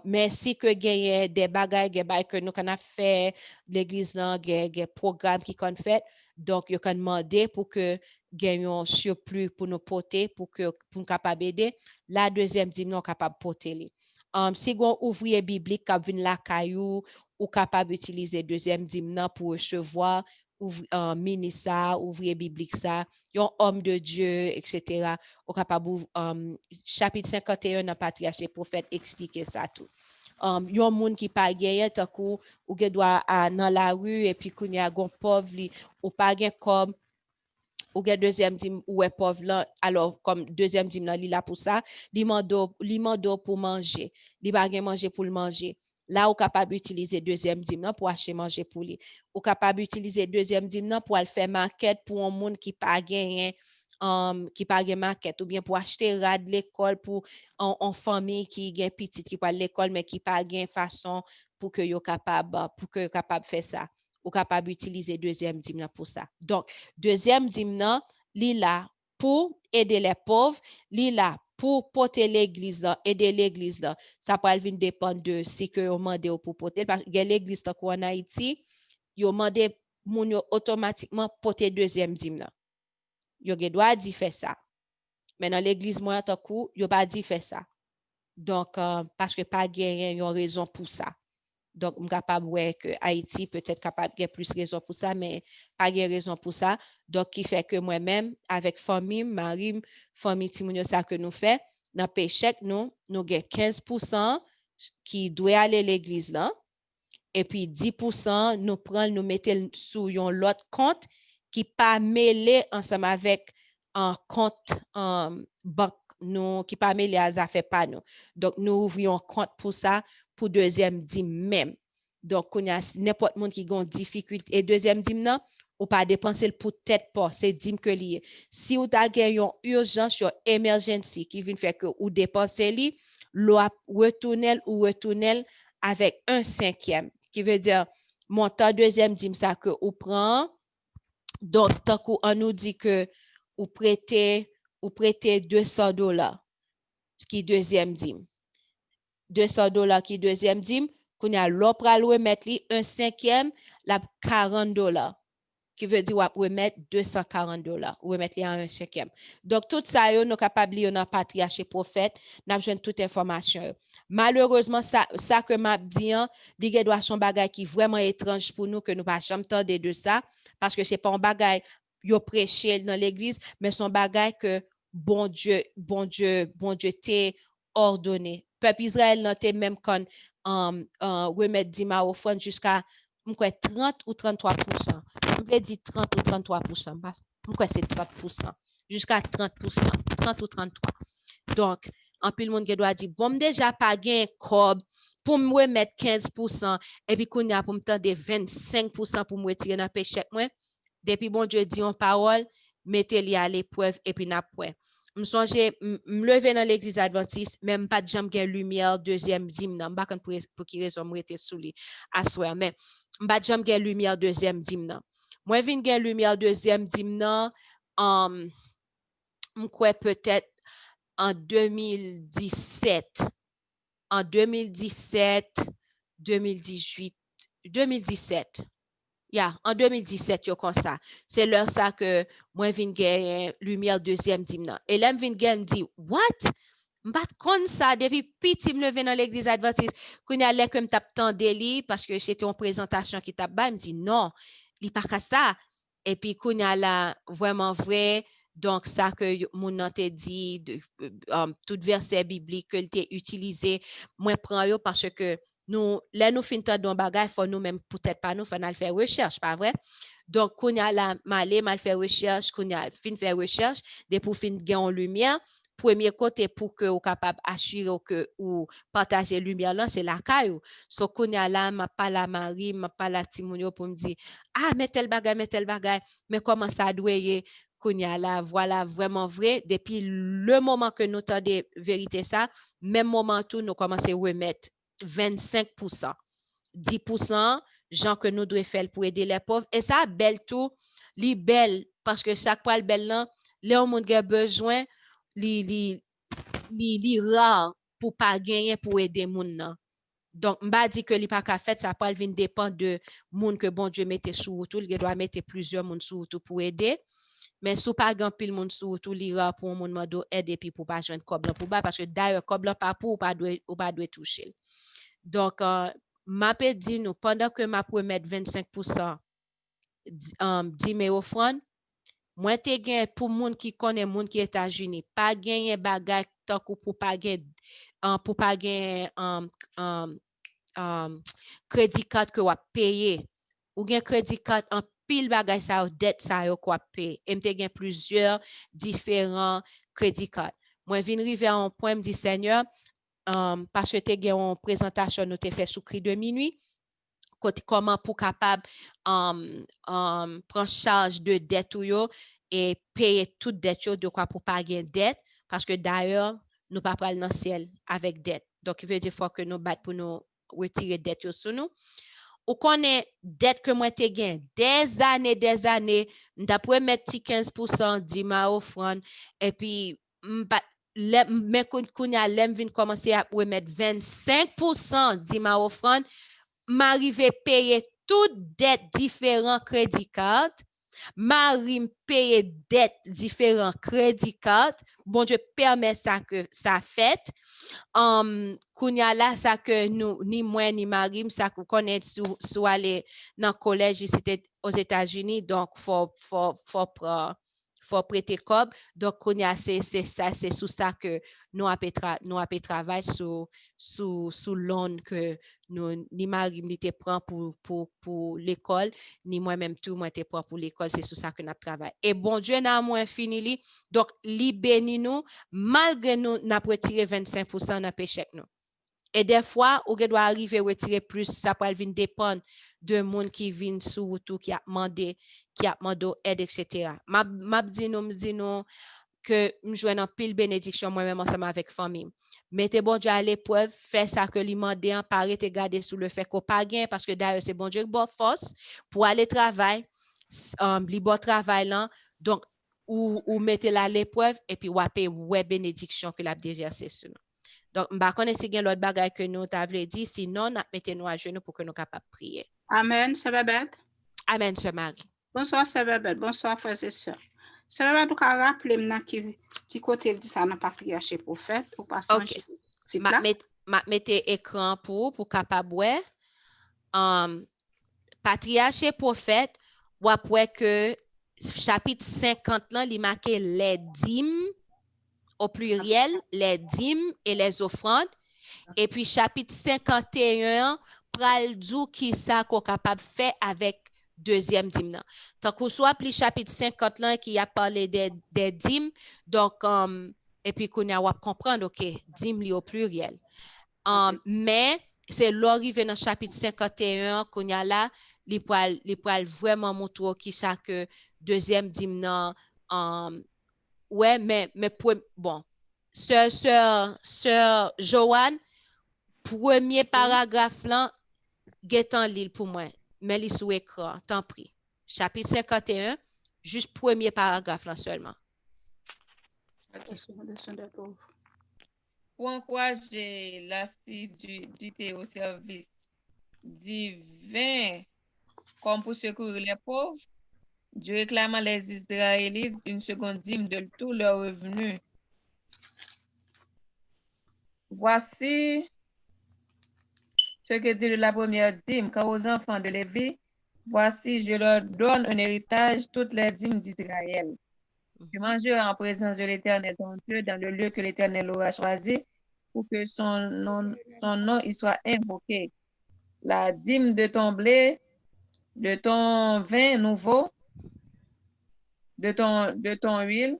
mais si que gagne des bagages que nous qu'on a fait l'église là gagne programme qui qu'on fait, donc yo kan demander pour que gagne un surplus pour nous porter pour capable aider la deuxième dîme non capable porter li. Si gon ouvrier biblique qui vinn la caillou ou capable utiliser deuxième dîme pour recevoir ministre, ouvrier biblique ça, un homme de Dieu, etc. Au capable chapitre 51 dans patriarche et prophète expliquer ça tout. Yon moun qui pas gagné tant ou doit dans la rue et puis qu'on y a gon pauvre li ou pas gain comme ou gen deuxième dîme ou est pauvre là, alors comme deuxième dîme là li là pour ça, li mando pour manger, li pas gain manger pour le manger. Là, ou capable d'utiliser deuxième dîme pour acheter manger pour lui. Ou capable d'utiliser deuxième dîme pour aller faire maquette pour un monde qui pas gagné maquette, ou bien pour acheter rad l'école pour en famille qui gagne petit qui pas l'école mais qui pas gagne façon pour que yo capable faire ça. Ou capable d'utiliser deuxième dîme pour ça. Donc deuxième dîme li là pour aider les pauvres, li là pour porter l'église là, aider l'église là, ça peut venir dépendre de si que on demande pour porter, parce que l'église là en Haïti, yo demande moun yo automatiquement porter deuxième dîme là. Yo doit dire faire ça. Mais dans l'église moi tant coup, yo pas dit faire ça. Donc parce que pas gagné une raison pour ça. Donc je suis capable ouais que Haïti peut-être capable de plus raison pour ça, mais pas de raison pour ça. Donc qui fait que moi-même avec famille mari famille Timounio ça que nous fait dans péché nous avons 15% qui doit aller à l'église là et puis 10% nous prend nous mettre sur un l'autre compte qui pas mêlé ensemble avec un compte banque nous qui pas mêlé à affaires pas nous. Donc nous ouvrons un compte pour ça pour deuxième dîme même. Donc on y a n'importe monde qui a une difficulté et deuxième dîme non ou pas dépenser pour tête pas, c'est dîme que lié. Si ou ta gagné une urgence, une emergency qui vient faire que ou dépenser li, retournel avec 1/5, qui veut dire montant deuxième dîme ça que ou prend. Donc, tant qu'on nous dit que ou prêtez $200, ce qui est deuxième dîme. $200 qui est deuxième dîme, qu'on a l'autre à remettre 1/5, la $40, qui veut dire qu'on remettre $240, ou remettre à 1/5. Donc, tout ça, nous sommes capables de lire patriarche et prophète, nous avons toute information. Malheureusement, ça que m'a dit, il doit son bagage qui est vraiment étrange pour nous, que nous ne pas jamais entendre de ça, parce que ce n'est pas un bagage yo prêché dans l'église, mais son bagage que bon Dieu t'est ordonné. Peuple Israël n'a été même quand remettre 10 ma offrande jusqu'à 30 ou 33%. On peut dire 30 ou 33%. C'est 30%. Jusqu'à 30%. 30 ou 33. Donc, en plus, le monde doit dire, bon, déjà pas gain cob pour me remettre 15%, et puis qu'on a pour me tendre 25% pour me retirer dans le péché. Depuis bon Dieu dit en parole, mettez-les à l'épreuve et puis n'a point. Je songe me lever dans l'église adventiste, même pas de jambe gain lumière deuxième dîme nan, pas pour qui raison me rete sous lui à soir, mais pas de jambe gain lumière deuxième dîme nan. Moi vinn gain lumière deuxième dîme nan m'kwe peut-être en 2017, 2018, 2017. En 2017, yo comme ça. C'est l'heure ça que moi vinn gen lumière deuxième dîme nan. Et là vinn gen dit, what? M'pas kon ça depuis petit me lever dans l'église adventiste, qu'on allait comme t'a tande li parce que c'était une présentation qui t'a ba, me dit non, li pas ka ça. Et puis qu'on a là vraiment vrai. Donc, ça que mon nan te dit, tout verset biblique que t'es utilisé, moi prends yo parce que nous, là, nous finissons dans le bagage, faut nous-mêmes, peut-être pas nous, faut nous faire recherche, pas vrai? Donc, qu'on a là, mal faire recherche, qu'on a fin faire recherche, des pour fin gagner en lumière. Premier côté, pour que vous capable assurer que ou partager lumière là, c'est la caillou. So, qu'on a là, m'a pas la Marie, m'a pas la Timonio pour me dire, ah, mais tel bagage, mais comment ça doit y qu'on y a là, voilà, vraiment vrai. Depuis le moment que nous avons des vérités ça, même moment tout, nous commençons à remettre 25%, 10%, gens que nous devons faire pour aider les pauvres. Et ça, belle tout, li belle, parce que chaque fois, le belle là, là, on a besoin, li rare pour pas gagner pour aider moun nan. Donc, m'a dit que li pas ka fait, ça pas vient dépend de moun que bon Dieu mette sous tout, il doit mettre plusieurs moun sous tout pour aider. Mais sous pas grand pile monde sous tout lira pour moun mando aider puis pour pas joindre coblan pour bas parce que d'ailleurs coblan pas pour pas doit toucher. Donc m'a pe dit nous pendant que m'a pour mettre 25% 10 000 offrande, moi te gain pour moun qui connaît moun qui États-Unis, pas gagner bagage tant que pour pas gain crédit card que ou payer ou gain crédit card en pile bagay ça ou dette ça yo quoi payer et m'te gen plusieurs différents crédit card. Moi vinn river à un point me dit Seigneur parce que te gen une présentation nous te fait sous cri de minuit comment pour capable prendre charge de dette ou yo et payer toute dette yo de quoi pour pas gain dette parce que d'ailleurs nous pas pral dans ciel avec dette. Donc il veut dire faut que nous battre pour nous retirer dette yo sur nous. Ou connaît dette que moi te gain des années d'après mettre 15% 10 ma offrande et puis mais kounya lem vinn commencer à remettre 25% 10 ma offrande m'arriver payer toute dette différents crédit card Marie paye dette différents crédit card bon Dieu permet ça que ça fait kounya là ça que nous ni moi ni Marie ça que connaît sous aller dans collège c'était aux États-Unis donc faut prêter cob donc kounya c'est ça c'est sous ça que nous a travail sous loan que nous ni Marie m'était prend pour l'école ni moi-même tout moi te prend pour l'école c'est sous ça que nous travail et bon Dieu n'a moins fini donc li béni nous malgré nous n'a retiré 25% dans péché nous et des fois on doit arriver retirer plus ça peut venir dépendre de monde qui vient sous tout qui a demandé aide etc. m'a dit nous que je joue en pile bénédiction moi-même ensemble avec famille. Mettez bon Dieu à l'épreuve, faites ça que l'imandé en parler, te garder sous le fait qu'on pas gain, parce que d'ailleurs, c'est bon Dieu qui bon force pour aller travailler, li bon travail là, donc, ou mettez la à l'épreuve, et puis, ou après, ouais, bénédiction que l'a déversé sur nous. Donc, je ne connais pas si l'autre bagage que nous t'avons dit, sinon, mettez-nous à genoux pour que nous capables de prier. Amen, Sœur Bébête. Amen, Sœur Marie. Bonsoir, Sœur Bébête. Bonsoir, frères et sœurs. Sœur Bébête, vous pouvez rappeler maintenant qui côté dit ça dans patriarche et prophète ou pas OK. Mettez écran pour capable ouais. Patriarche et prophète, ou après que chapitre 50 là, il marque les dîmes au pluriel, les dîmes et les offrandes. Et puis chapitre 51, pral dou qui ça qu'on capable faire avec deuxième dîme. Tant qu'on soit appelé chapitre 50 là qui a parlé des dîmes, donc et puis qu'on a comprendre OK, dîme li au pluriel. Mais c'est l'arrivée dans chapitre 51 qu'on a là, il pourra vraiment montrer qui ça que deuxième dîme ouais, mais bon, sœur Joanne, premier paragraphe là, guettant l'île pour moi, mais l'île sous écran, tant pis. Chapitre 51, juste premier paragraphe là seulement. Pour encourager l'assiduité au service divin comme pour secourir les pauvres, Dieu réclame à les Israélites une seconde dîme de tous leurs revenus. Voici ce que dit la première dîme, quand aux enfants de Lévi, voici, je leur donne un héritage, toutes les dîmes d'Israël. Tu mangeras en présence de l'Éternel ton Dieu dans le lieu que l'Éternel aura choisi pour que son nom y soit invoqué. La dîme de ton blé, de ton vin nouveau, de ton huile,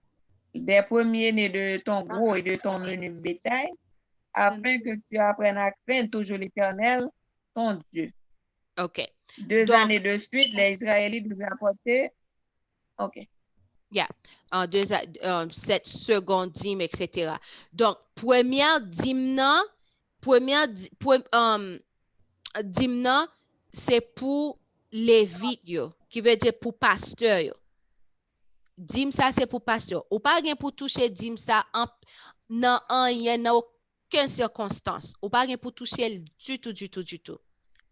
des premiers-nés de ton gros et de ton menu bétail, afin que tu apprennes à craindre toujours l'Éternel, ton Dieu. OK. 2 années de suite, les Israélites devaient apporter. OK. Yeah. Cette seconde dîme, etc. Donc, première dîme, c'est pour Lévites, qui veut dire pour pasteur. Dîme ça, c'est pour pasteur. Ou pas rien pour toucher dîme ça dans aucune circonstance. Ou pas rien pour toucher du tout.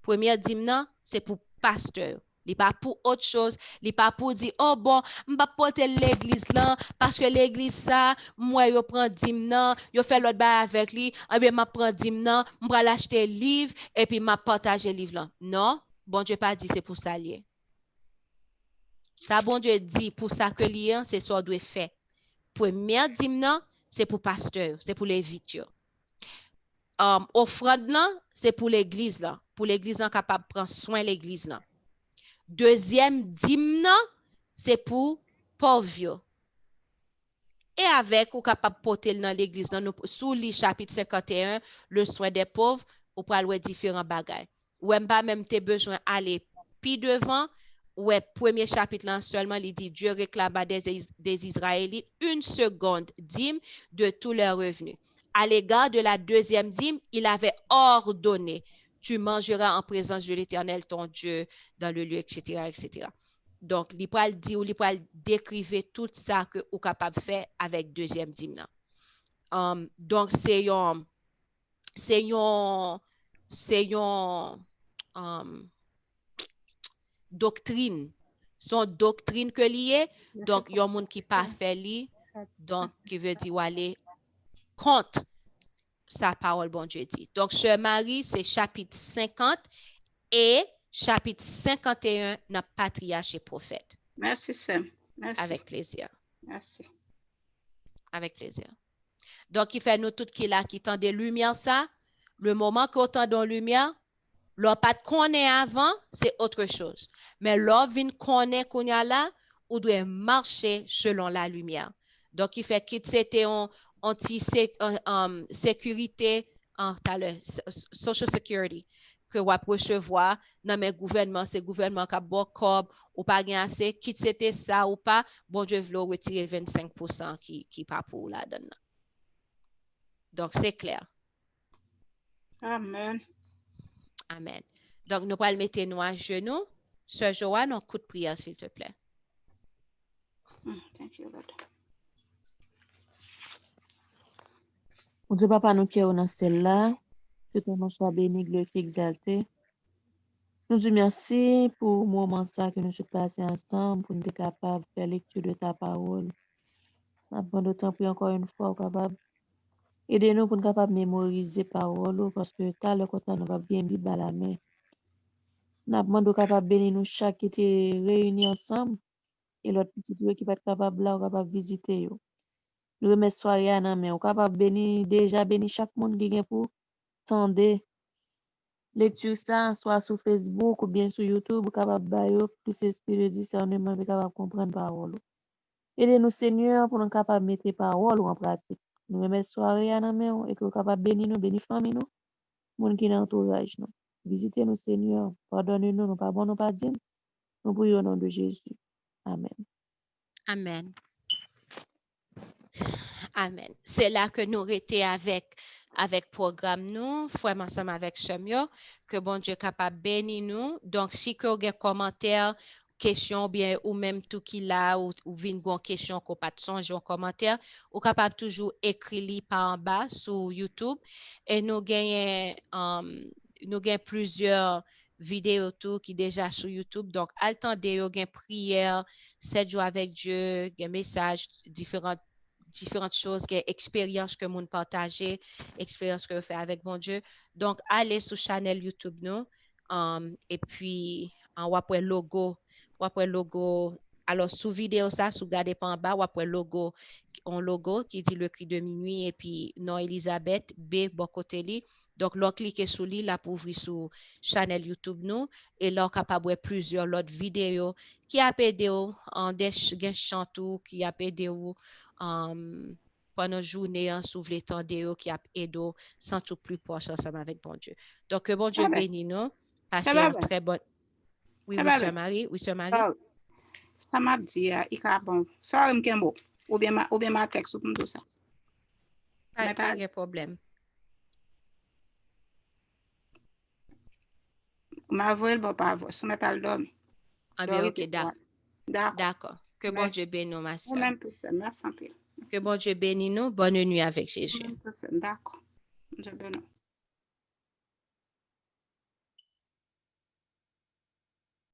Première dîme, c'est pour pasteur. Il n'est pas pour autre chose. Il n'est pas pour dire, oh bon, je ne vais pas porter l'église là, parce que l'église ça, moi, je prends dîme là, je fais l'autre bail avec lui, et bien, je prends dîme là, je vais l'acheter livre, et puis je partage le livre là. Non, bon Dieu pas dit c'est pour ça lié. Ça, bon Dieu dit pour ça que lié, c'est ça doit faire. Première dîme là, c'est pour pasteur, c'est pour les vitures. Offrande là, c'est pour l'église là, pour l'église là capable de prendre soin de l'église là. Deuxième dîme, c'est pour pauvres. Et avec, ou capable de porter dans l'église, sous le chapitre 51, le soin des pauvres, ou pour aller différents bagages. Ou pas même tes besoins aller puis devant, ou premier chapitre là seulement, il dit Dieu réclame des Israélites une seconde dîme de tous leurs revenus. À l'égard de la deuxième dîme, il avait ordonné. Tu mangeras en présence de l'Éternel, ton Dieu, dans le lieu, etc., etc. Donc, il peut dire ou il peut décrire tout ça que vous êtes capable de faire avec deuxième dîme. Donc, c'est une doctrine. Son doctrine que lié. Donc, il y a un monde qui pas fait li. Donc, qui veut dire aller contre sa parole, bon Dieu dit. Donc, Sœur Marie, c'est chapitre 50 et chapitre 51 dans Patriarche et Prophète. Merci, Sœur. Merci. Avec plaisir. Merci. Avec plaisir. Donc, il fait nous tout qui là, qui tend des lumières, ça. Le moment qu'on tend dans lumière, l'on pas de connaît avant, c'est autre chose. Mais l'on vient connaître qu'on y a là, on doit marcher selon la lumière. Donc, il fait que c'était anti-sécurité, social security, que que vous recevoir dans mes gouvernements, c'est gouvernement qui a bon corps ou pas gain assez, quitte c'était ça ou pas, bon Dieu veut retirer 25% qui pas pour la donne. Donc c'est clair. Amen. Amen. Donc nous allons mettre nous à genoux. Sœur Joanne, un coup de prière s'il te plaît. Thank you, Lord. Mon Dieu, Papa, nous qui sommes dans celle-là, que ton nom soit béni, glorifié, exalté. Nous disons merci pour le moment ça que nous sommes passés ensemble, pour nous être capables de faire lecture de ta parole. Nous avons de temps pour encore une fois, capable. Aidez-nous pour nous capables de mémoriser la parole, parce que tout à l'heure, quand nous avons bien Bible à la main. Nous avons capable de bénir nous chaque qui était réunis ensemble, et l'autre petit qui va être capable là, capable de visiter. Yo. Nous remettons soirée à la main, ou capable de bénir, déjà bénir chaque monde qui vient pour tendre. Lecture ça, soit sur Facebook ou bien sur YouTube, capable de plus esprit de discernement, capable de comprendre parole. Aidez-nous, Seigneur, pour nous capable de mettre parole en pratique. Nous remettons soirée à la main et que nous capable de bénir nous, bénir famille nous, monde qui est dans l'entourage nous. Visitez-nous, Seigneur, pardonnez-nous, nous pas bon, nous pas dire. Nous prions au nom de Jésus. Amen. Amen. Amen. C'est là que nous étions avec programme nous, frère ensemble avec Chemio, que bon Dieu est capable de bénir nous. Donc, si vous avez des commentaires, questions, bien, ou même tout qui là, ou une question qu'on pas de songe en commentaire, ou capable toujours écrire par en bas sur YouTube. Et nous gagnons plusieurs vidéos tout qui déjà sur YouTube. Donc, attendez, vous gagnez prière, 7 jours avec Dieu, des messages, différentes choses, expériences que nous partageons, expériences que vous faites avec mon Dieu. Donc, allez sur channel YouTube nous, et puis, on va pour logo. Alors, sous vidéo, ça, sous garder pas en bas, on va pour logo qui dit le cri de minuit, et puis, non, Elisabeth, B, bon côté li. Donc, là, cliquez sur lui, là, pour ouvrir sur channel YouTube nous, et là, on capable de plusieurs autres vidéos qui a aidé en des chants qui a aidé pendant journée, s'ouvre les temps qui a aidé sans tout plus proche ensemble avec bon Dieu. Donc, que bon Dieu bénisse nous. Passez une très bonne. Oui, oui, Sœur Marie. Oui, Sœur Marie. Ça m'a dit, il est bon. Ça, il est bon. Ou bien ma texte pour tout ça. Pas de problème. Ma voix, bon, pas voix. Ça m'a dormi. Ah bien, ok, d'accord. Que bon Dieu bénisse nous, ma soeur. Merci. Que bon Dieu bénisse nous. Bonne nuit avec Jésus. D'accord. Je bénis.